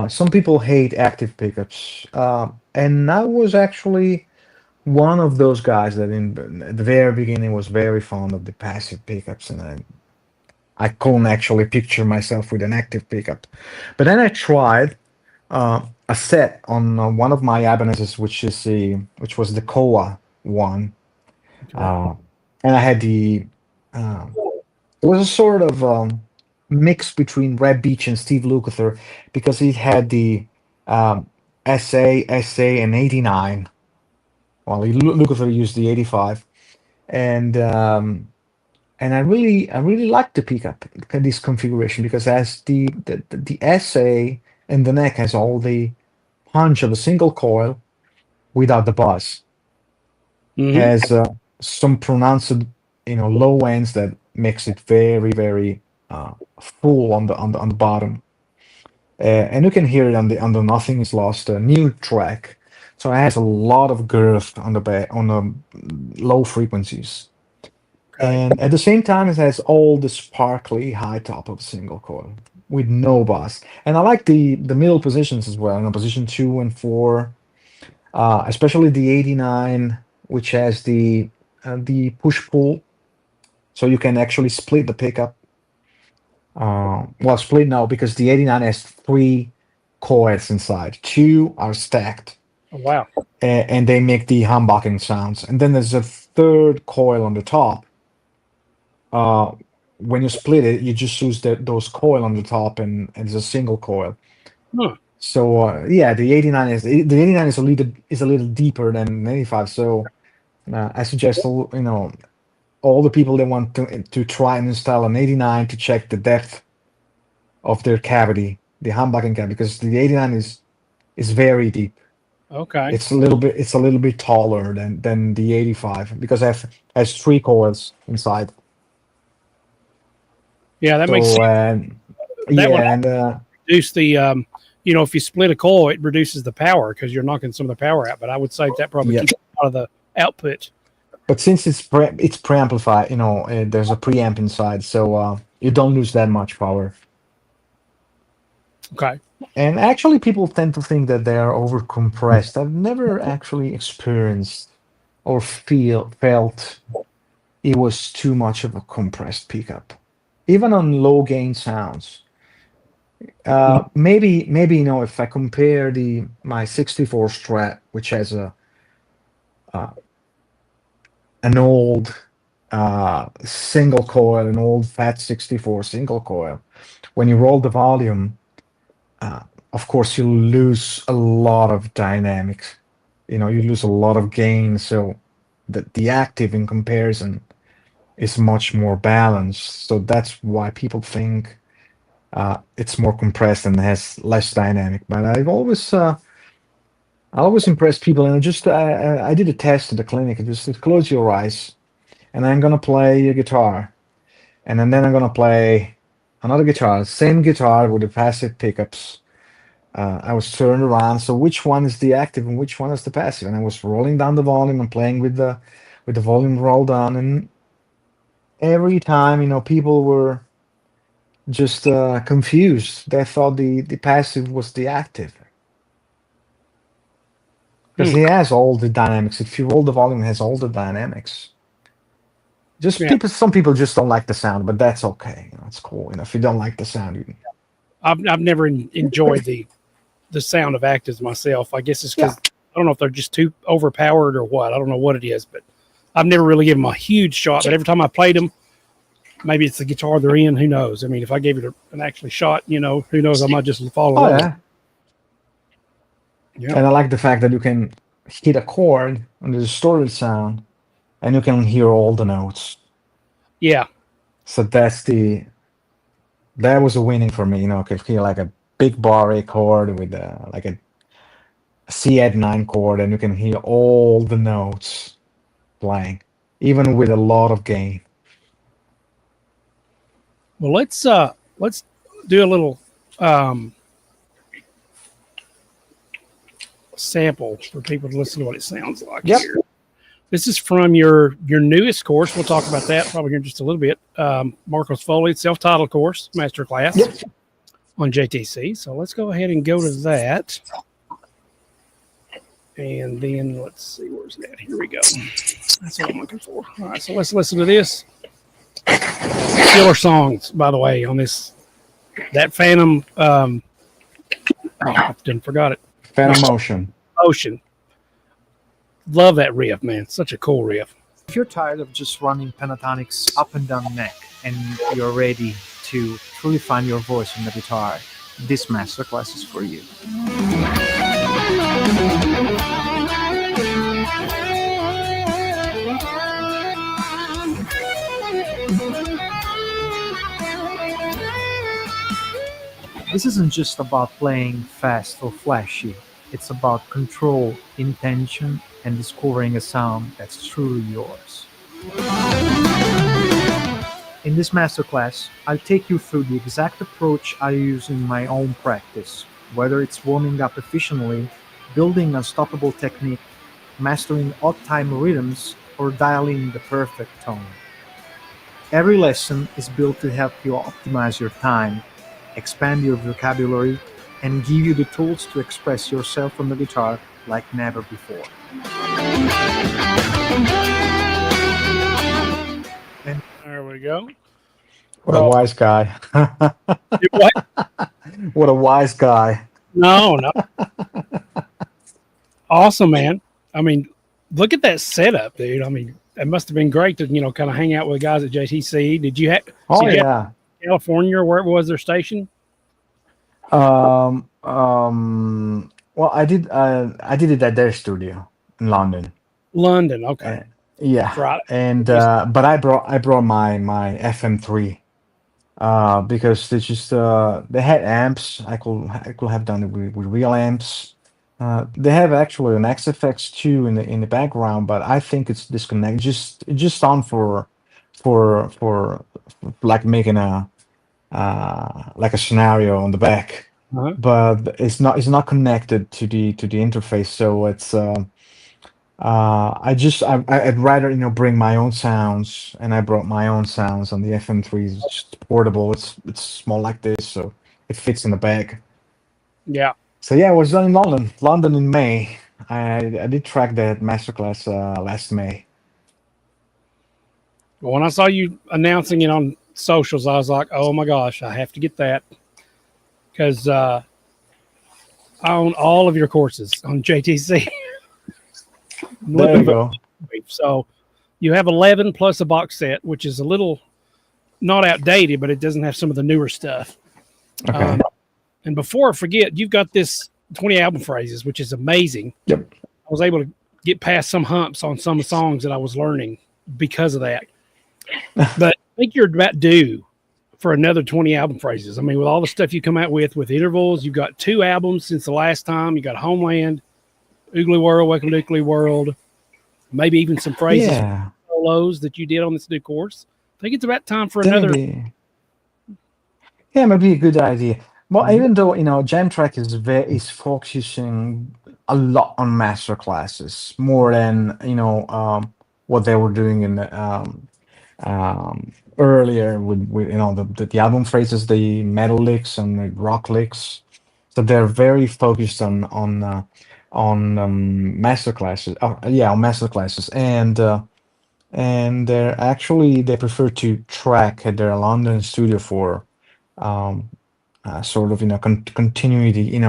B: Some people hate active pickups, and I was actually one of those guys that in at the very beginning was very fond of the passive pickups, and I couldn't actually picture myself with an active pickup. But then I tried a set on one of my Ibanez's, which was the Koa one,
A: Okay.
B: uh, and I had the um, it was a sort of mix between Red Beach and Steve Lukather because it had the um, SA, and 89. Well, Lukather used the 85, and I really like the pickup this configuration because as the SA and the neck has all the punch of a single coil without the buzz,
A: Mm-hmm.
B: has some pronounced low ends that makes it very very full on the bottom, and you can hear it on the Nothing Is Lost new track. So it has a lot of girth on the back on the low frequencies.
A: Okay.
B: And at the same time, it has all the sparkly high top of single coil with no bass. And I like the middle positions as well, position 2 and 4, especially the 89, which has the push pull. so you can actually split the pickup. Well, split no, because the 89 has 3 coils inside. 2 are stacked,
A: Oh, wow.
B: and they make the humbucking sounds. And then there's a 3rd coil on the top. When you split it, you just use those coil on the top, and it's a single coil.
A: Huh.
B: So yeah, the 89 is a little deeper than 85. So I suggest all the people that want to try and install an 89 to check the depth of their cavity, the humbucking cavity, because the 89 is very deep.
A: Okay.
B: It's a little bit taller than the 85 because it has 3 coils inside.
A: Yeah, that makes sense. That would reduce the if you split a coil, it reduces the power because you're knocking some of the power out. But I would say that probably keeps a lot of the output.
B: But since it's preamplified, there's a preamp inside, so you don't lose that much power.
A: Okay.
B: And actually, people tend to think that they are overcompressed. I've never actually experienced or felt it was too much of a compressed pickup, even on low gain sounds. Maybe if I compare my 64 Strat, which has an old single coil, an old fat 64 single coil, when you roll the volume, of course you lose a lot of dynamics. You lose a lot of gain, so the active in comparison is much more balanced. So that's why people think it's more compressed and has less dynamic. But I always impress people, and I did a test at the clinic. Just close your eyes, and I'm gonna play a guitar, and then I'm gonna play another guitar, same guitar with the passive pickups. I was turned around, so which one is the active and which one is the passive? And I was rolling down the volume and playing with the volume rolled down, and every time, people were just confused. They thought the passive was the active. Because he has all the dynamics. If you roll the volume, it has all the dynamics. Some people just don't like the sound, but that's okay. It's cool. If you don't like the sound,
A: I've never enjoyed the sound of actives myself. I guess it's because I don't know if they're just too overpowered or what. I don't know what it is, but I've never really given them a huge shot. But every time I played them, maybe it's the guitar they're in. Who knows? I mean, if I gave it an actually shot, who knows? I might just fall in love.
B: Yeah. And I like the fact that you can hit a chord on the distorted sound, and you can hear all the notes.
A: Yeah.
B: So that was a winning for me. You can hear like a big bar A chord with like a C add 9 chord, and you can hear all the notes playing, even with a lot of gain.
A: Well, let's do a little sample for people to listen to what it sounds like here. This is from your newest course. We'll talk about that probably here in just a little bit. Marco Sfogli, self-titled course, Masterclass on JTC. So let's go ahead and go to that. And then let's see, where's that? Here we go. That's what I'm looking for. All right, so let's listen to this. Killer songs, by the way, on this. That Phantom, I didn't forgot it.
B: Phantom Motion.
A: Love that riff, man. Such a cool riff.
C: If you're tired of just running pentatonics up and down the neck and you're ready to truly find your voice on the guitar, this masterclass is for you. This isn't just about playing fast or flashy. It's about control, intention, and discovering a sound that's truly yours. In this masterclass, I'll take you through the exact approach I use in my own practice, whether it's warming up efficiently, building unstoppable technique, mastering odd-time rhythms, or dialing the perfect tone. Every lesson is built to help you optimize your time, expand your vocabulary, and give you the tools to express yourself on the guitar like never before.
A: And there we we go.
B: What a wise guy.
A: What?
B: What a wise guy.
A: No. Awesome, man. I mean, look at that setup, dude. I mean, it must have been great to, kind of hang out with guys at JTC. Did you have
B: Oh, yeah.
A: California, or where was their station?
B: Well, I did it at their studio in London.
A: London, okay.
B: Yeah.
A: Right.
B: And but I brought my FM3 because they just they had amps. I could have done it with real amps. They have actually an XFX2 in the background, but I think it's disconnected. Just on for like making a like a scenario on the back,
A: Uh-huh.
B: but it's not connected to the interface. So it's I'd rather bring my own sounds, and I brought my own sounds on the FM3. It's just portable. It's small like this, so it fits in the bag.
A: Yeah.
B: So yeah, it was done in London in May. I did track that masterclass last May.
A: Well, when I saw you announcing it on socials, I was like, oh my gosh, I have to get that. Because I own all of your courses on JTC.
B: There you go.
A: So you have 11 plus a box set, which is a little not outdated, but it doesn't have some of the newer stuff.
B: Okay.
A: And before I forget, you've got this 20 album phrases, which is amazing.
B: Yep.
A: I was able to get past some humps on some songs that I was learning because of that. But I think you're about due for another 20 album phrases. I mean, with all the stuff you come out with intervals, you've got 2 albums since the last time. You got Homeland, Ooglyworld, Welcome to Ooglyworld, maybe even some phrases solos that you did on this new course. I think it's about time for another.
B: Yeah, maybe a good idea. Well, even though Jamtrack is focusing a lot on master classes more than what they were doing in earlier with the album phrases, the metal licks and the rock licks. So they're very focused on master classes. On master classes, and they prefer to track at their London studio for sort of continuity in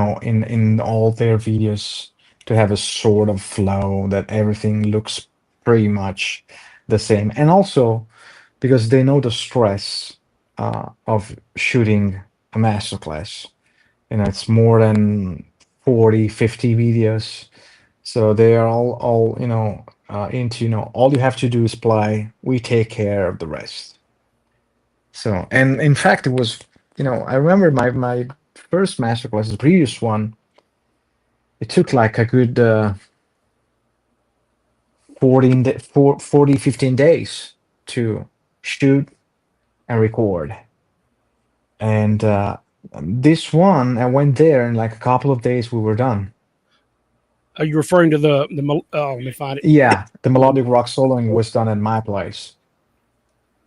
B: all their videos, to have a sort of flow that everything looks pretty much the same, and also because they know the stress of shooting a masterclass. It's more than 40-50 videos, so they are all into all you have to do is play, we take care of the rest. So, and in fact, it was I remember my first masterclass, the previous one, it took like a good 15 days to shoot and record. And this one, I went there in like a couple of days, we were done.
A: Are you referring to the let me find it.
B: Yeah, the melodic rock soloing was done at my place.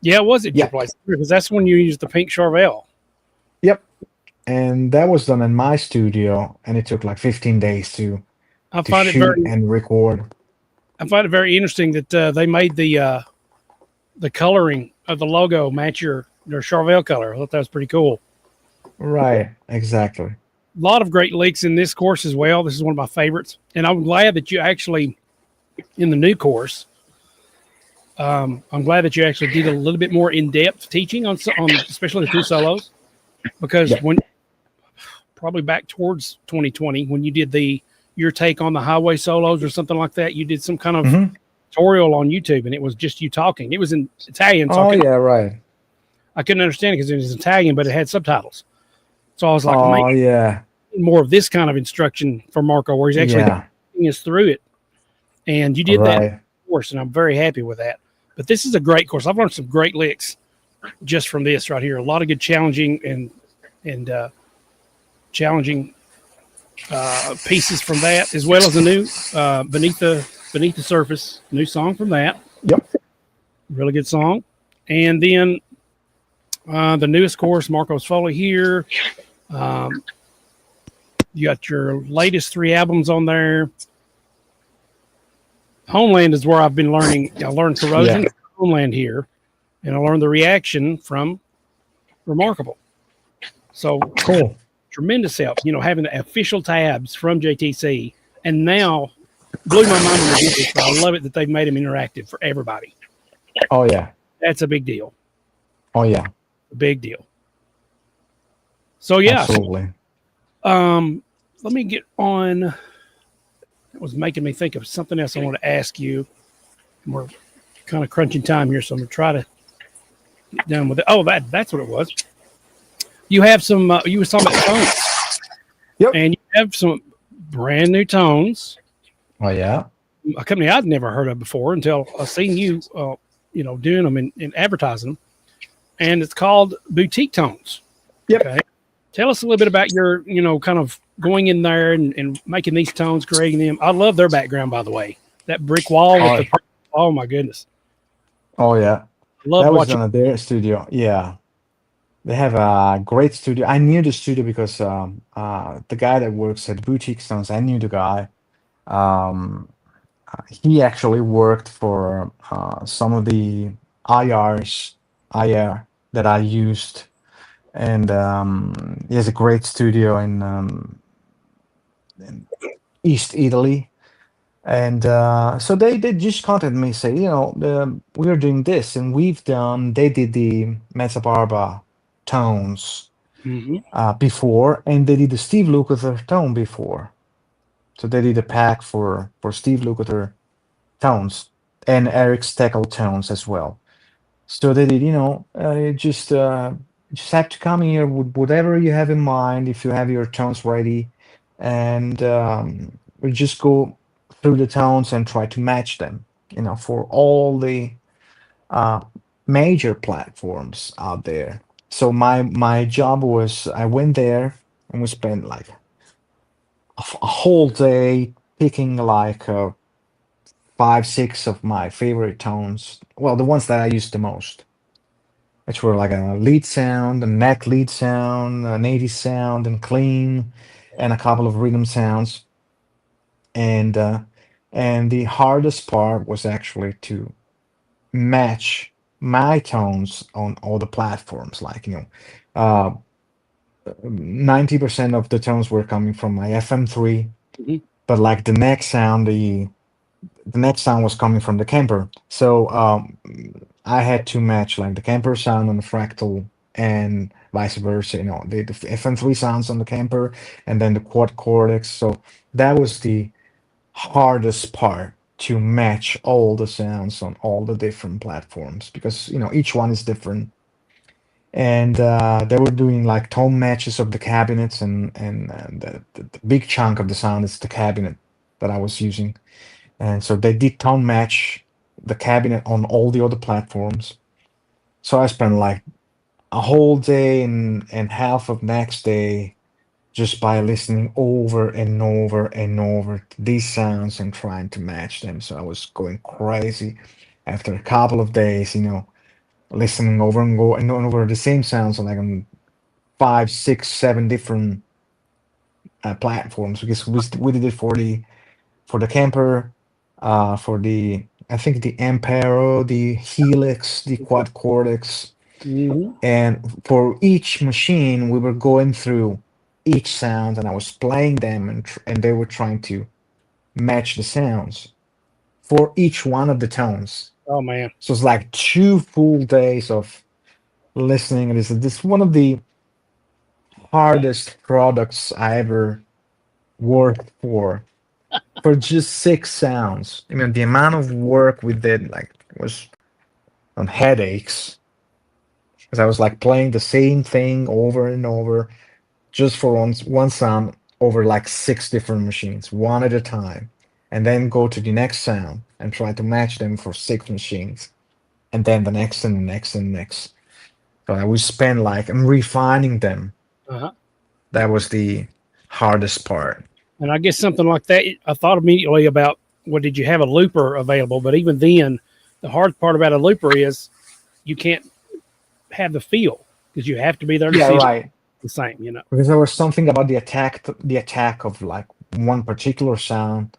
A: Yeah, it was at your place, because that's when you used the pink Charvel.
B: Yep. And that was done in my studio, and it took like 15 days to shoot and record.
A: I find it very interesting that they made the coloring of the logo match their Charvel color. I thought that was pretty cool.
B: Right, exactly.
A: A lot of great leaks in this course as well. This is one of my favorites. And I'm glad that you actually, in the new course, I'm glad that you actually did a little bit more in-depth teaching on especially the 2 solos, because when probably back towards 2020, when you did your take on the highway solos or something like that, you did some kind of tutorial on YouTube, and it was just you talking. It was in Italian. So
B: right.
A: I couldn't understand it because it was Italian, but it had subtitles. So I was like, more of this kind of instruction for Marco, where he's actually taking us through it. And you did that course, and I'm very happy with that. But this is a great course. I've learned some great licks just from this right here. A lot of good challenging and challenging pieces from that, as well as the new Beneath the Surface, new song from that.
B: Yep.
A: Really good song. And then the newest course, Marco Sfogli here. You got your latest 3 albums on there. Homeland is where I've been learning. I learned Corrosion, Homeland here, and I learned the reaction from Remarkable. So
B: Cool.
A: tremendous help, having the official tabs from JTC, and now blew my mind when they did this, but I love it that they've made them interactive for everybody.
B: Oh yeah.
A: That's a big deal.
B: Oh yeah.
A: A big deal. So yeah.
B: Absolutely.
A: Let me get on. It was making me think of something else I want to ask you. We're kind of crunching time here, so I'm gonna try to get done with it. Oh, that's what it was. You have some. You was talking about tones.
B: Yep.
A: And you have some brand new tones.
B: Oh yeah.
A: A company I'd never heard of before until I seen you, doing them and advertising them. And it's called Boutique Tones.
B: Yep.
A: Okay. Tell us a little bit about your, kind of going in there and making these tones, creating them. I love their background, by the way. That brick wall with the. Oh my goodness.
B: Oh yeah.
A: Love
B: that was
A: watching.
B: done at their studio. Yeah. They have a great studio. I knew the studio because the guy that works at Boutique Stones, I knew the guy. He actually worked for some of the IR that I used, and he has a great studio in East Italy. And so they just contacted me, say, we're doing this, and they did the Mezza Barba tones before, and they did the Steve Lukather tone before. So they did a pack for Steve Lukather tones and Eric Steckel tones as well. So they did, just have to come here with whatever you have in mind, if you have your tones ready, and we just go through the tones and try to match them, for all the major platforms out there. So my job was, I went there and we spent like a whole day picking like 5, 6 of my favorite tones. Well, the ones that I used the most, which were like a lead sound, a neck lead sound, an 80s sound, and clean, and a couple of rhythm sounds. And the hardest part was actually to match my tones on all the platforms. Like 90% of the tones were coming from my FM3, but like the next sound, the next sound was coming from the Kemper. So I had to match like the Kemper sound on the Fractal and vice versa. The FM3 sounds on the Kemper and then the Quad Cortex. So that was the hardest part, to match all the sounds on all the different platforms, because each one is different. And they were doing like tone matches of the cabinets, and the big chunk of the sound is the cabinet that I was using. And so they did tone match the cabinet on all the other platforms. So I spent like a whole day and half of next day just by listening over and over and over to these sounds and trying to match them. So I was going crazy after a couple of days, listening over and over the same sounds on like on 5, 6, 7 different platforms, because we did it for the Kemper, for I think the Ampero, the Helix, the Quad Cortex, and for each machine we were going through each sound, and I was playing them, and they were trying to match the sounds for each one of the tones.
A: Oh man!
B: So it's like 2 full days of listening. And this is one of the hardest products I ever worked for just 6 sounds. I mean, the amount of work we did was on headaches, because I was like playing the same thing over and over just for one sound over like 6 different machines, one at a time, and then go to the next sound and try to match them for 6 machines, and then the next and the next and the next. So I would spend like, I'm refining them. That was the hardest part.
A: And I guess something like that, I thought immediately about, well, did you have a looper available? But even then, the hard part about a looper is you can't have the feel, because you have to be there to see the same,
B: Because there was something about the attack of like one particular sound,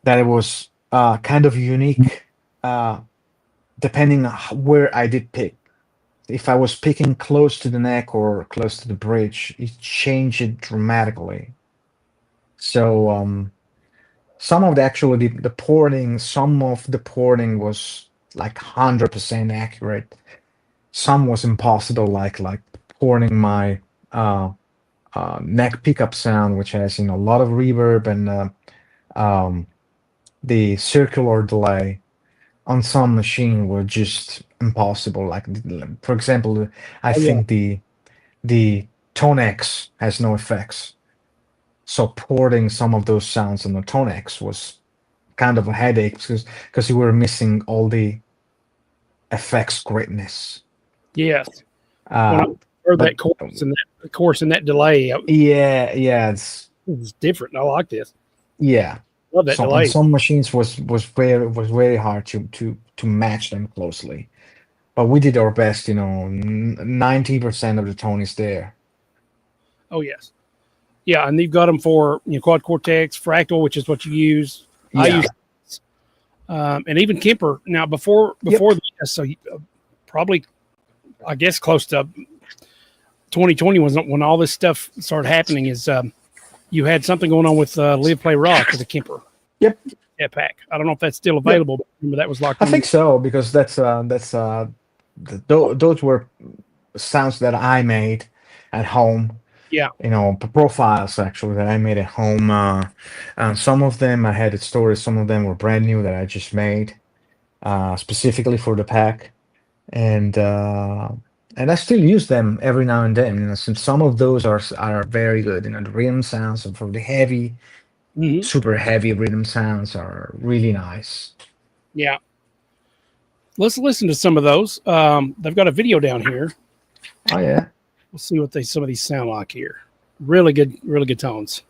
B: that it was kind of unique. The depending on where I did pick. If I was picking close to the neck or close to the bridge, it changed it dramatically. So some of the porting, some of the porting was like 100% accurate. Some was impossible, like porting my neck pickup sound, which has a lot of reverb and the circular delay on some machine were just impossible. Like for example, I
A: Oh, yeah.
B: think the Tone X has no effects. So porting some of those sounds on the Tone X was kind of a headache because you were missing all the effects greatness.
A: Yes. When I heard that chorus and that delay,
B: yeah,
A: it's different. I like this.
B: yeah.
A: Love that
B: So
A: delay.
B: on some machines was very hard to match them closely, but we did our best. 90% of the tone is there.
A: Oh, yes. Yeah, and you've got them for quad cortex, fractal, which is what you use.
B: Yeah.
A: I use, and even Kemper. Now before this, so probably, I guess, close to 2020 was when all this stuff started happening. Is you had something going on with Live Play Rock with a Kemper.
B: Yep.
A: That pack. I don't know if that's still available, but remember that was locked.
B: I think so, because those were sounds that I made at home.
A: Yeah.
B: Profiles actually that I made at home. Some of them I had at stores. Some of them were brand new that I just made specifically for the pack, and I still use them every now and then. Some of those are very good. The rhythm sounds for the heavy, super heavy rhythm sounds are really nice.
A: Yeah. Let's listen to some of those. They've got a video down here.
B: Oh yeah.
A: We'll see what some of these sound like here. Really good tones.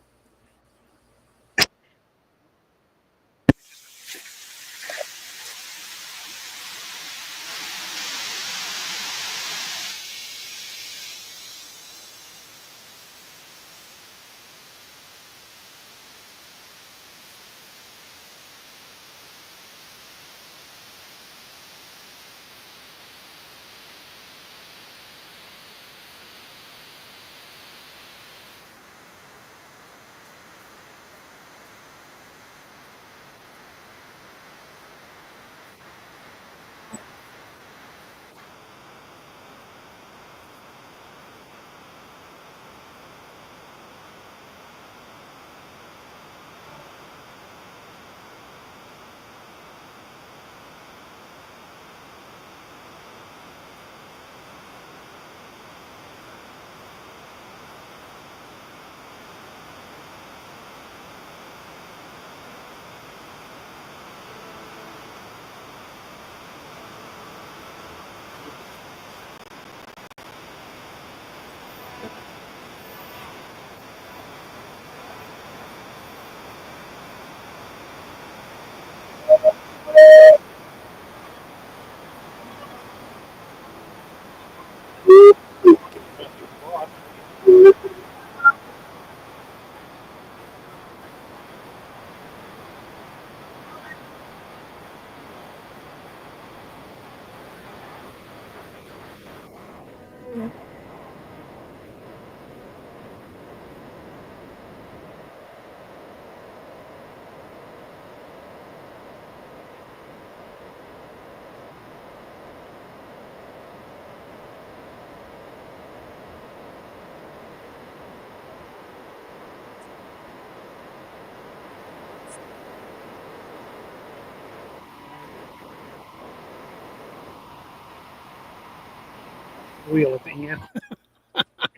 A: Wheel at the end.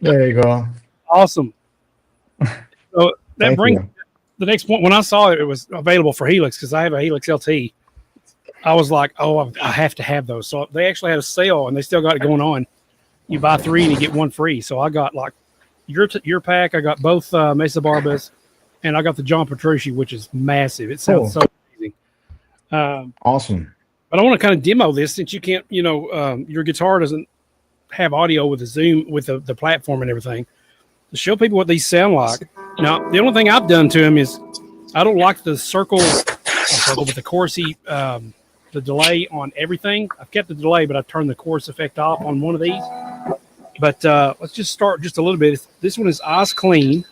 B: There you go.
A: Awesome. So that
B: Thank
A: brings
B: you.
A: the next point. When I saw it was available for Helix, because I have a Helix LT, I was like, oh, I have to have those. So they actually had a sale, and they still got it going on. You buy 3 and you get 1 free. So I got like your pack. I got both Mesa Barbas, and I got the John Petrucci, which is massive. It sounds so amazing.
B: Awesome.
A: But I want to kind of demo this, since you can't, your guitar doesn't have audio with the Zoom, with the platform and everything, to show people what these sound like. Now, the only thing I've done to them is I don't like the circle with the chorusy, the the delay on everything. I've kept the delay, but I've turned the chorus effect off on one of these. But let's just start just a little bit. This one is Eyes Clean.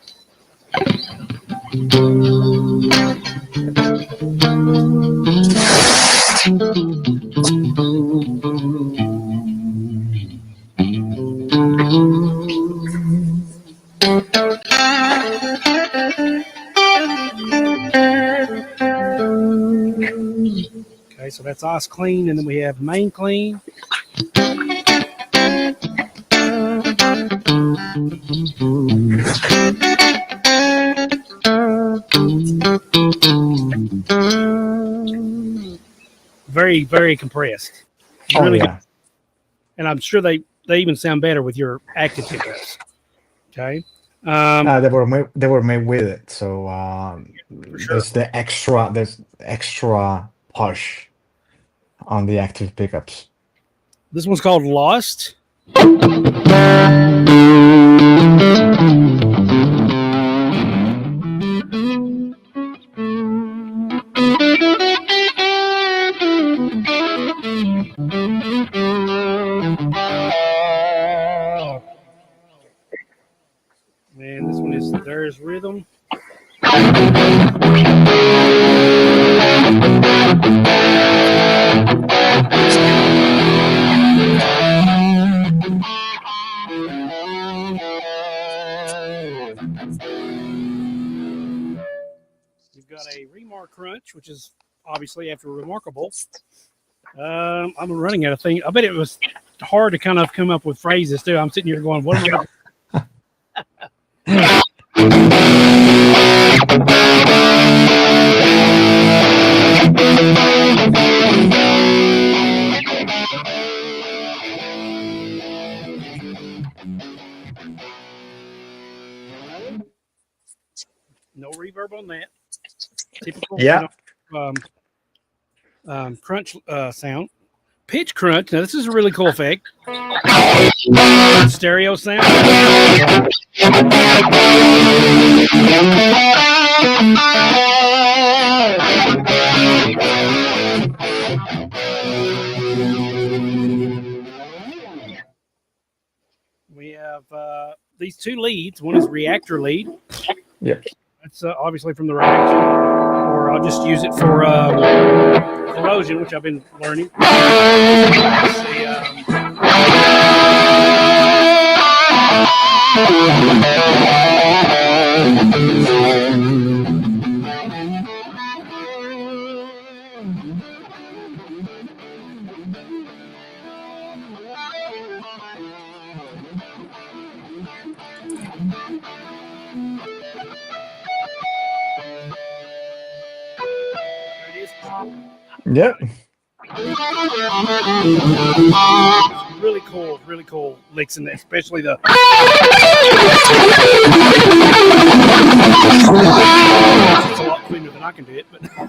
A: Okay, so that's Eyes Clean, and then we have Main Clean. Very, very compressed. Really good. And I'm sure they even sound better with your active pickups. Okay.
B: They were made with it, so
A: sure.
B: there's extra push on the active pickups.
A: This one's called Lost. And this one is There's Rhythm. You've got a Remark Crunch, which is obviously after Remarkable. I'm running out of things. I bet it was hard to kind of come up with phrases too. I'm sitting here going, what am I? No reverb on that. Typical crunch sound. Pitch crunch. Now, this is a really cool effect. Stereo sound. We have these two leads. One is reactor lead.
B: Yeah.
A: That's obviously from the reaction. Or I'll just use it for corrosion, which I've been learning.
B: Yep.
A: Really cool licks in there, especially the. It's a lot cleaner than I can do it, but and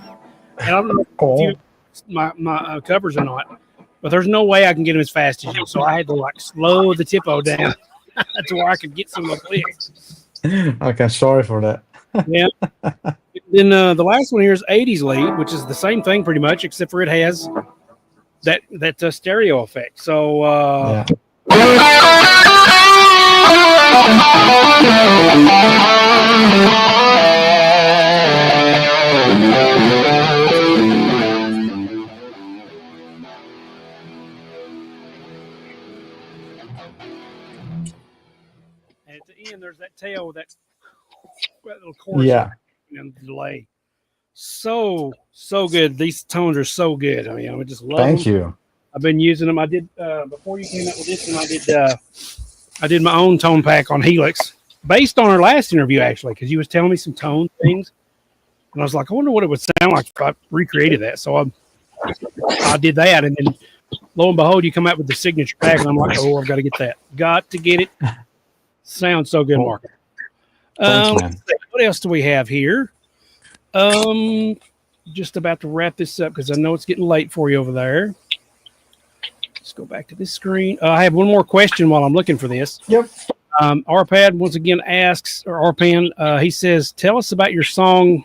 A: I don't know if my covers or not, but there's no way I can get them as fast as you. So I had to like slow the tempo down to where I could get some of the licks.
B: Okay, sorry for that.
A: Yeah. Then the last one here is 80s lead, which is the same thing pretty much, except for it has that stereo effect. So
B: yeah.
A: And at the end, there's that tail with that little chorus.
B: Yeah.
A: And the delay. So good. These tones are so good. I mean, I just love
B: Thank
A: them.
B: you.
A: I've been using them. I did before you came out with this one. I did my own tone pack on Helix, based on our last interview actually, because you was telling me some tone things, and I was like, I wonder what it would sound like if I recreated that. So I did that, and then lo and behold, you come out with the signature pack, and I'm like, oh, I've got to get that. Got to get it. Sounds so good, Marco.
B: Thanks, man.
A: What else do we have here? Just about to wrap this up because I know it's getting late for you over there. Let's go back to this screen. I have one more question while I'm looking for this.
B: Yep.
A: Arpad once again asks, or Arpan, he says, tell us about your song.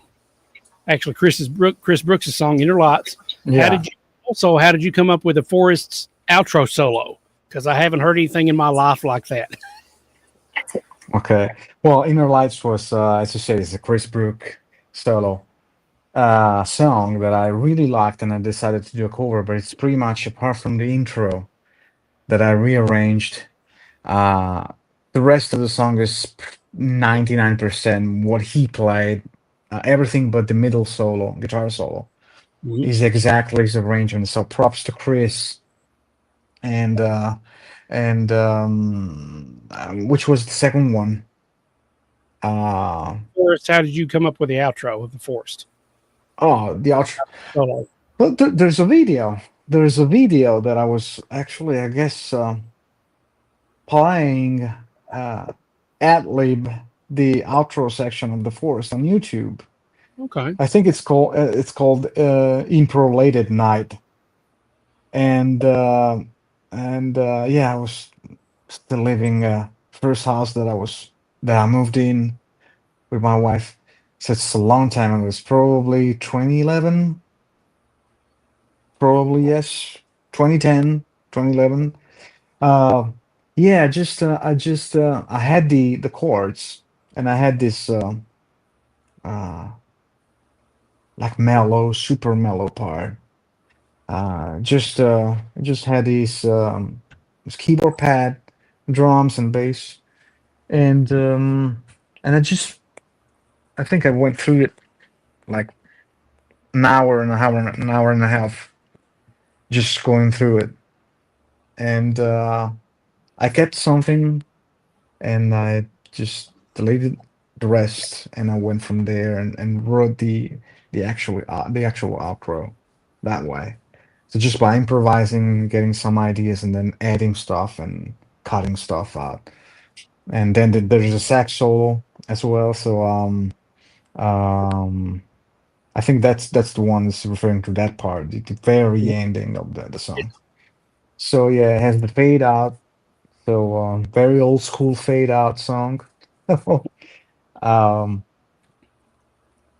A: Actually, Chris Brooks' song, Inner Lots.
B: Yeah.
A: How did you also, how did you come up with the Forest's outro solo? Because I haven't heard anything in my life like that.
B: Okay. Well, Inner Lights was, as you said, it's a Chris Brook solo song that I really liked, and I decided to do a cover. But it's pretty much, apart from the intro that I rearranged, uh, the rest of the song is 99% what he played. Everything but the middle solo, guitar solo,
A: Mhm.
B: is exactly his arrangement. So props to Chris, and which was the second one.
A: Forest, how did you come up with the outro of the Forest
B: Oh, the outro.
A: solo?
B: Well, there's a video. There's a video that I was actually, I guess, playing ad lib the outro section of the Forest on YouTube.
A: Okay.
B: I think it's called Improv Late at Night, and yeah, I was still living first house that I moved in with my wife. So it's a long time ago. It's probably 2011, probably yes, 2010, 2011. Yeah, I had the chords, and I had this uh like mellow, super mellow part. Just had this keyboard pad, drums and bass, and I think I went through it like an hour and a half, just going through it, and I kept something, and I just deleted the rest, and I went from there and wrote the actual outro that way. So just by improvising, getting some ideas, and then adding stuff and cutting stuff out, and then there's a sax solo as well. So um, I think that's the one that's referring to that part, the very ending of the song. So yeah, it has the fade out. So very old school fade out song. um,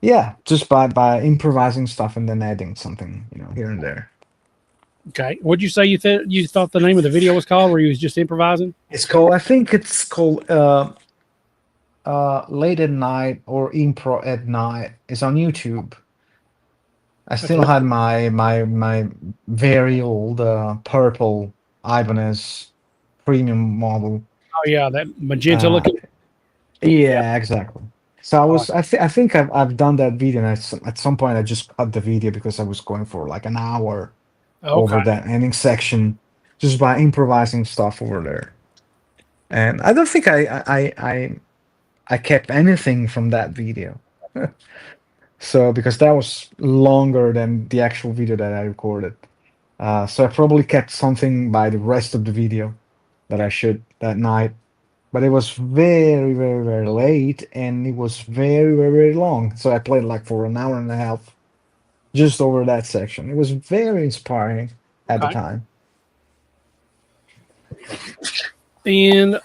B: yeah, just by improvising stuff and then adding something, here and there.
A: Okay. What'd you say you thought the name of the video was called, where you was just improvising?
B: I think it's called Late at Night or Improv at Night. It's on YouTube. I still
A: Okay.
B: had my very old purple Ibanez premium model.
A: Oh yeah, that magenta
B: Uh,
A: looking. Yeah.
B: yeah, exactly. So
A: Oh,
B: I think I've done that video, and at some point I just cut the video because I was going for like an hour over
A: okay.
B: that ending section just by improvising stuff over there. And I don't think I kept anything from that video. So because that was longer than the actual video that I recorded. So I probably kept something by the rest of the video that I should that night. But it was very, very, very late, and it was very, very, very long. So I played like for an hour and a half just over that section. It was very inspiring at the
A: Okay.
B: time.
A: And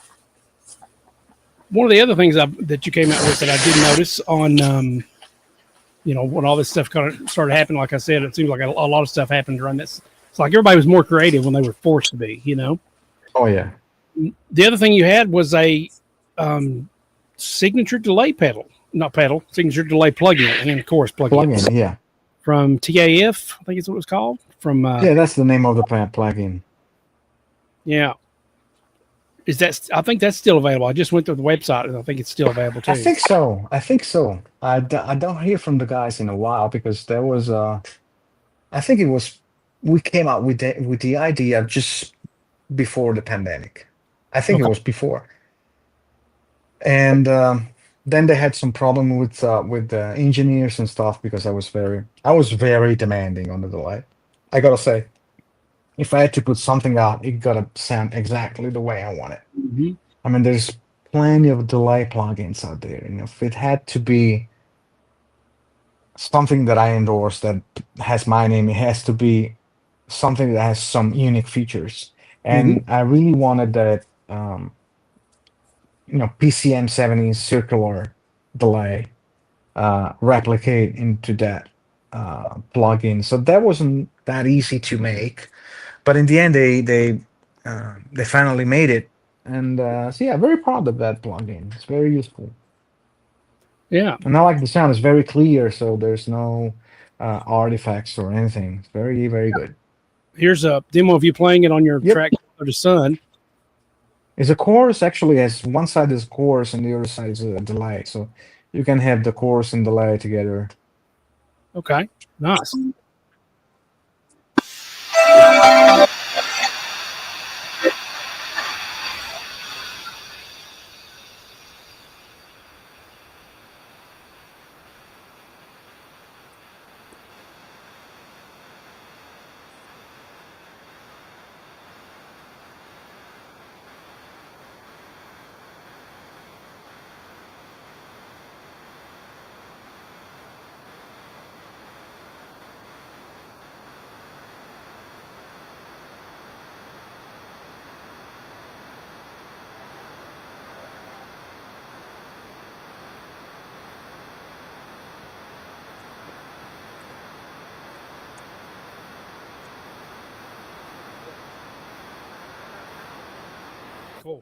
A: one of the other things that you came out with that I did notice on, when all this stuff kind of started happening, like I said, it seems like a lot of stuff happened during this. It's like everybody was more creative when they were forced to be.
B: Oh yeah.
A: The other thing you had was a signature delay signature delay plugin and chorus plugin
B: Plugin, yeah.
A: from TAF, I think is what it was called. From
B: Yeah, that's the name of the plugin.
A: yeah. I think that's still available. I just went to the website and I think it's still available too.
B: I think so. I don't hear from the guys in a while because there was I think it was we came out with the idea just before the pandemic. I think it
A: Okay.
B: was before, and then they had some problem with the engineers and stuff because I was very demanding on the delay. I gotta say, if I had to put something out, it gotta sound exactly the way I want it.
A: Mm-hmm.
B: I mean, there's plenty of delay plugins out there, and if it had to be something that I endorse that has my name, it has to be something that has some unique features.
A: Mm-hmm.
B: And I really wanted that, PCM 70 circular delay replicate into that plugin. So that wasn't that easy to make, but in the end, they finally made it. And so yeah, very proud of that plugin. It's very useful.
A: Yeah.
B: And I like the sound. It's very clear, so there's no artifacts or anything. It's very, very good.
A: Here's a demo of you playing it on your
B: Yep.
A: track of the Sun.
B: It's a chorus actually has one side is chorus and the other side is a delay. So you can have the chorus and delay together.
A: Okay. Nice. Cool.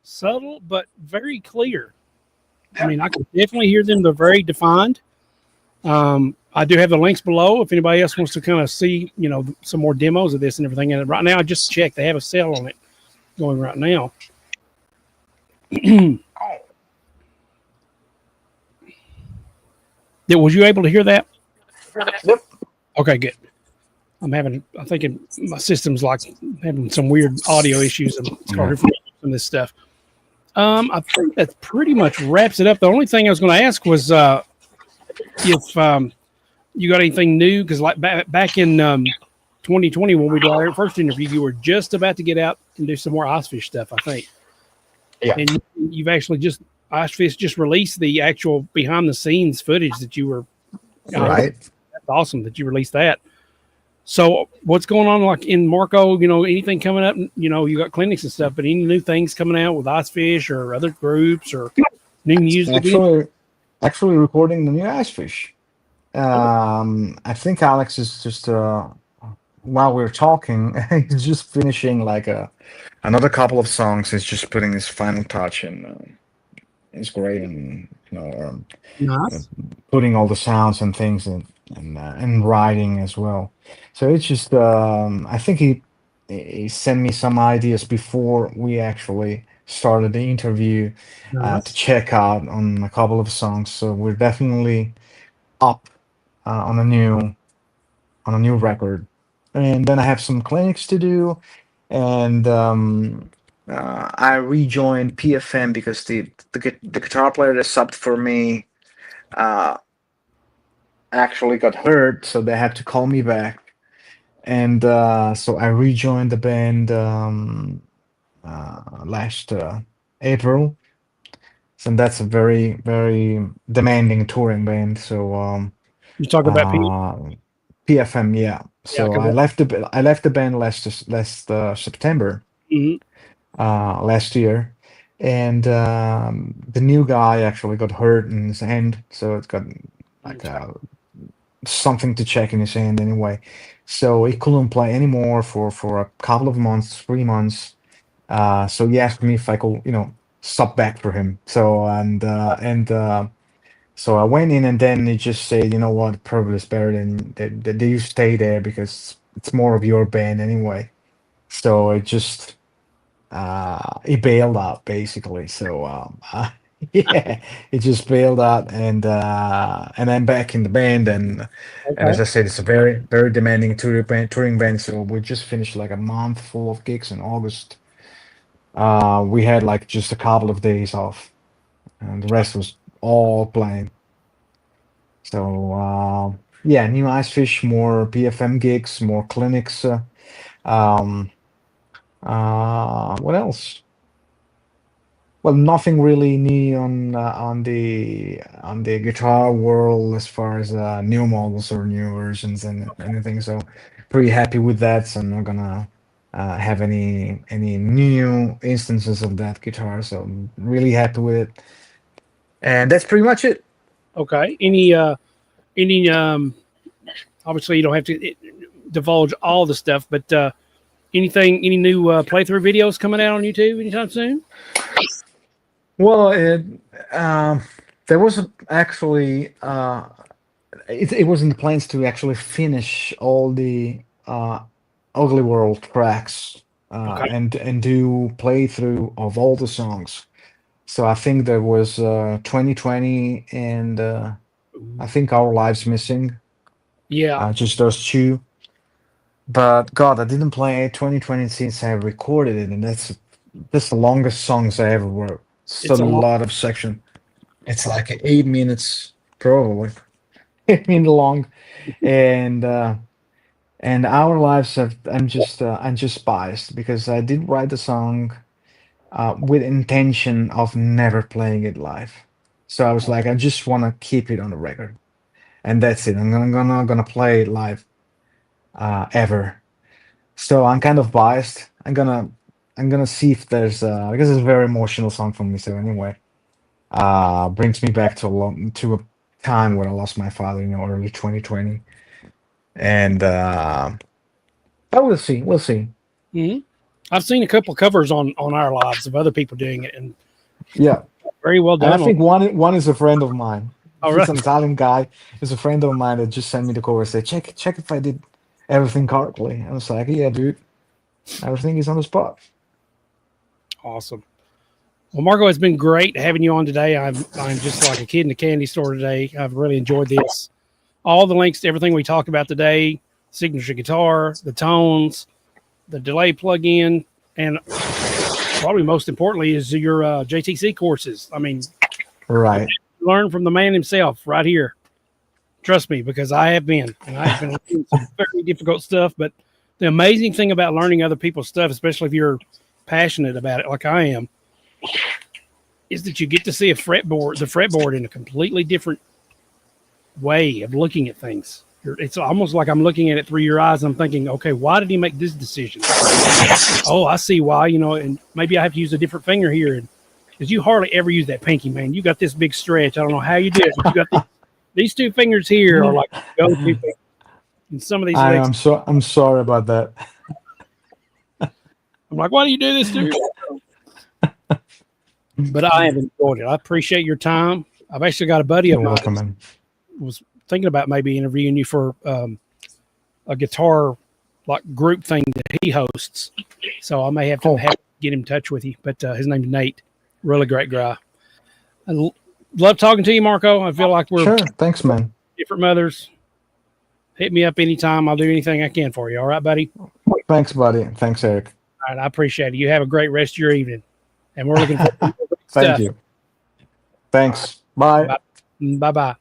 A: Subtle, but very clear. I mean, I can definitely hear them. They're very defined. I do have the links below if anybody else wants to kind of see, some more demos of this and everything. And right now, I just checked; they have a sale on it going right now. Was you able to hear that?
B: Yep.
A: Okay, good. I'm thinking my system's like having some weird audio issues and it's harder for me to do this stuff. I think that pretty much wraps it up. The only thing I was going to ask was if you got anything new, because like back in 2020 when we did our first interview, you were just about to get out and do some more Icefish stuff, I think.
B: Yeah.
A: And you've actually Icefish just released the actual behind the scenes footage that you were
B: Right.
A: That's awesome that you released that. So what's going on like in Marco, anything coming up, you got clinics and stuff, but any new things coming out with Icefish or other groups or new music?
B: Actually recording the new Icefish. I think Alex is just while we're talking, he's just finishing like another couple of songs. He's just putting his final touch, and it's great, and
A: Nice.
B: putting all the sounds and things and writing as well. So it's just I think he sent me some ideas before we actually started the interview
A: Nice.
B: to check out on a couple of songs. So we're definitely up on a new record. And then I have some clinics to do, and I rejoined PFM because the guitar player that subbed for me actually got hurt, so they had to call me back, and so I rejoined the band last April. So that's a very very demanding touring band. So
A: You talk about people.
B: PFM, yeah.
A: Yeah,
B: So I left the band last September last year, and the new guy actually got hurt in his hand, so it's got like something to check in his hand anyway. So he couldn't play anymore for a couple of months, 3 months. So he asked me if I could, sub back for him. So so I went in, and then he just said, you know what, probably it's better that you stay there because it's more of your band anyway. So it just he bailed out basically. So yeah, he just bailed out, and I'm back in the band, and as I said, it's a very very demanding touring band. So we just finished like a month full of gigs in August. We had like just a couple of days off, and the rest was all playing. So yeah, new Icefish, more PFM gigs, more clinics. Um, what else? Well, nothing really new on the guitar world as far as new models or new versions and anything. So pretty happy with that. So I'm not gonna have any new instances of that guitar. So I'm really happy with it. And that's pretty much it.
A: Okay. Any obviously you don't have to divulge all the stuff, but any new playthrough videos coming out on YouTube anytime soon?
B: Well, there was actually it was in the plans to actually finish all the Ooglyworld tracks
A: Okay.
B: and do playthrough of all the songs. So I think there was 2020 and I think Our Lives Missing,
A: Yeah.
B: just those two. But God, I didn't play 2020 since I recorded it, and that's the longest songs I ever wrote. It's a
A: It's a lot.
B: lot of section. It's like 8 minutes, probably 8 minute long, and Our Lives have. I'm just biased because I did write the song with intention of never playing it live. So I was like, I just want to keep it on the record, and that's it. I'm gonna play it live ever. So I'm kind of biased. I'm gonna see if there's because it's a very emotional song for me. So anyway, brings me back to a time when I lost my father, early 2020, and but we'll see. We'll see.
A: Hmm. I've seen a couple covers on Our Lives of other people doing it, and
B: Yeah,
A: very well
B: and I
A: done.
B: think one is a friend of mine.
A: All
B: He's
A: right.
B: an Italian guy. He's a friend of mine that just sent me the chorus. Say, check if I did everything correctly. I was like, yeah, dude, everything is on the spot.
A: Awesome. Well, Marco, it's been great having you on today. I'm just like a kid in a candy store today. I've really enjoyed this. All the links to everything we talked about today, signature guitar, the tones, the delay plug-in, and probably most importantly is your JTC courses. I mean,
B: Right.
A: learn from the man himself right here. Trust me, because I have been, and I've been learning some very difficult stuff. But the amazing thing about learning other people's stuff, especially if you're passionate about it, like I am, is that you get to see the fretboard in a completely different way of looking at things. It's almost like I'm looking at it through your eyes. And I'm thinking, okay, why did he make this decision? Oh, I see why. And maybe I have to use a different finger here. And because you hardly ever use that pinky, man. You got this big stretch. I don't know how you do it, but you got these two fingers here are like go-to fingers. And some of these licks,
B: I'm sorry about that.
A: I'm like, why do you do this to me? But I have enjoyed it. I appreciate your time. I've actually got a buddy of
B: You're
A: mine
B: welcome, man.
A: was thinking about maybe interviewing you for a guitar like group thing that he hosts. So I may have to get in touch with you. But his name's Nate. Really great guy. Love talking to you, Marco. I feel like we're
B: Sure. Thanks, man.
A: different mothers. Hit me up anytime. I'll do anything I can for you. All right, buddy?
B: Thanks, buddy. Thanks, Eric.
A: All right. I appreciate it. You have a great rest of your evening. And we're looking forward to
B: Thank
A: stuff.
B: you. Thanks. Bye.
A: Bye-bye.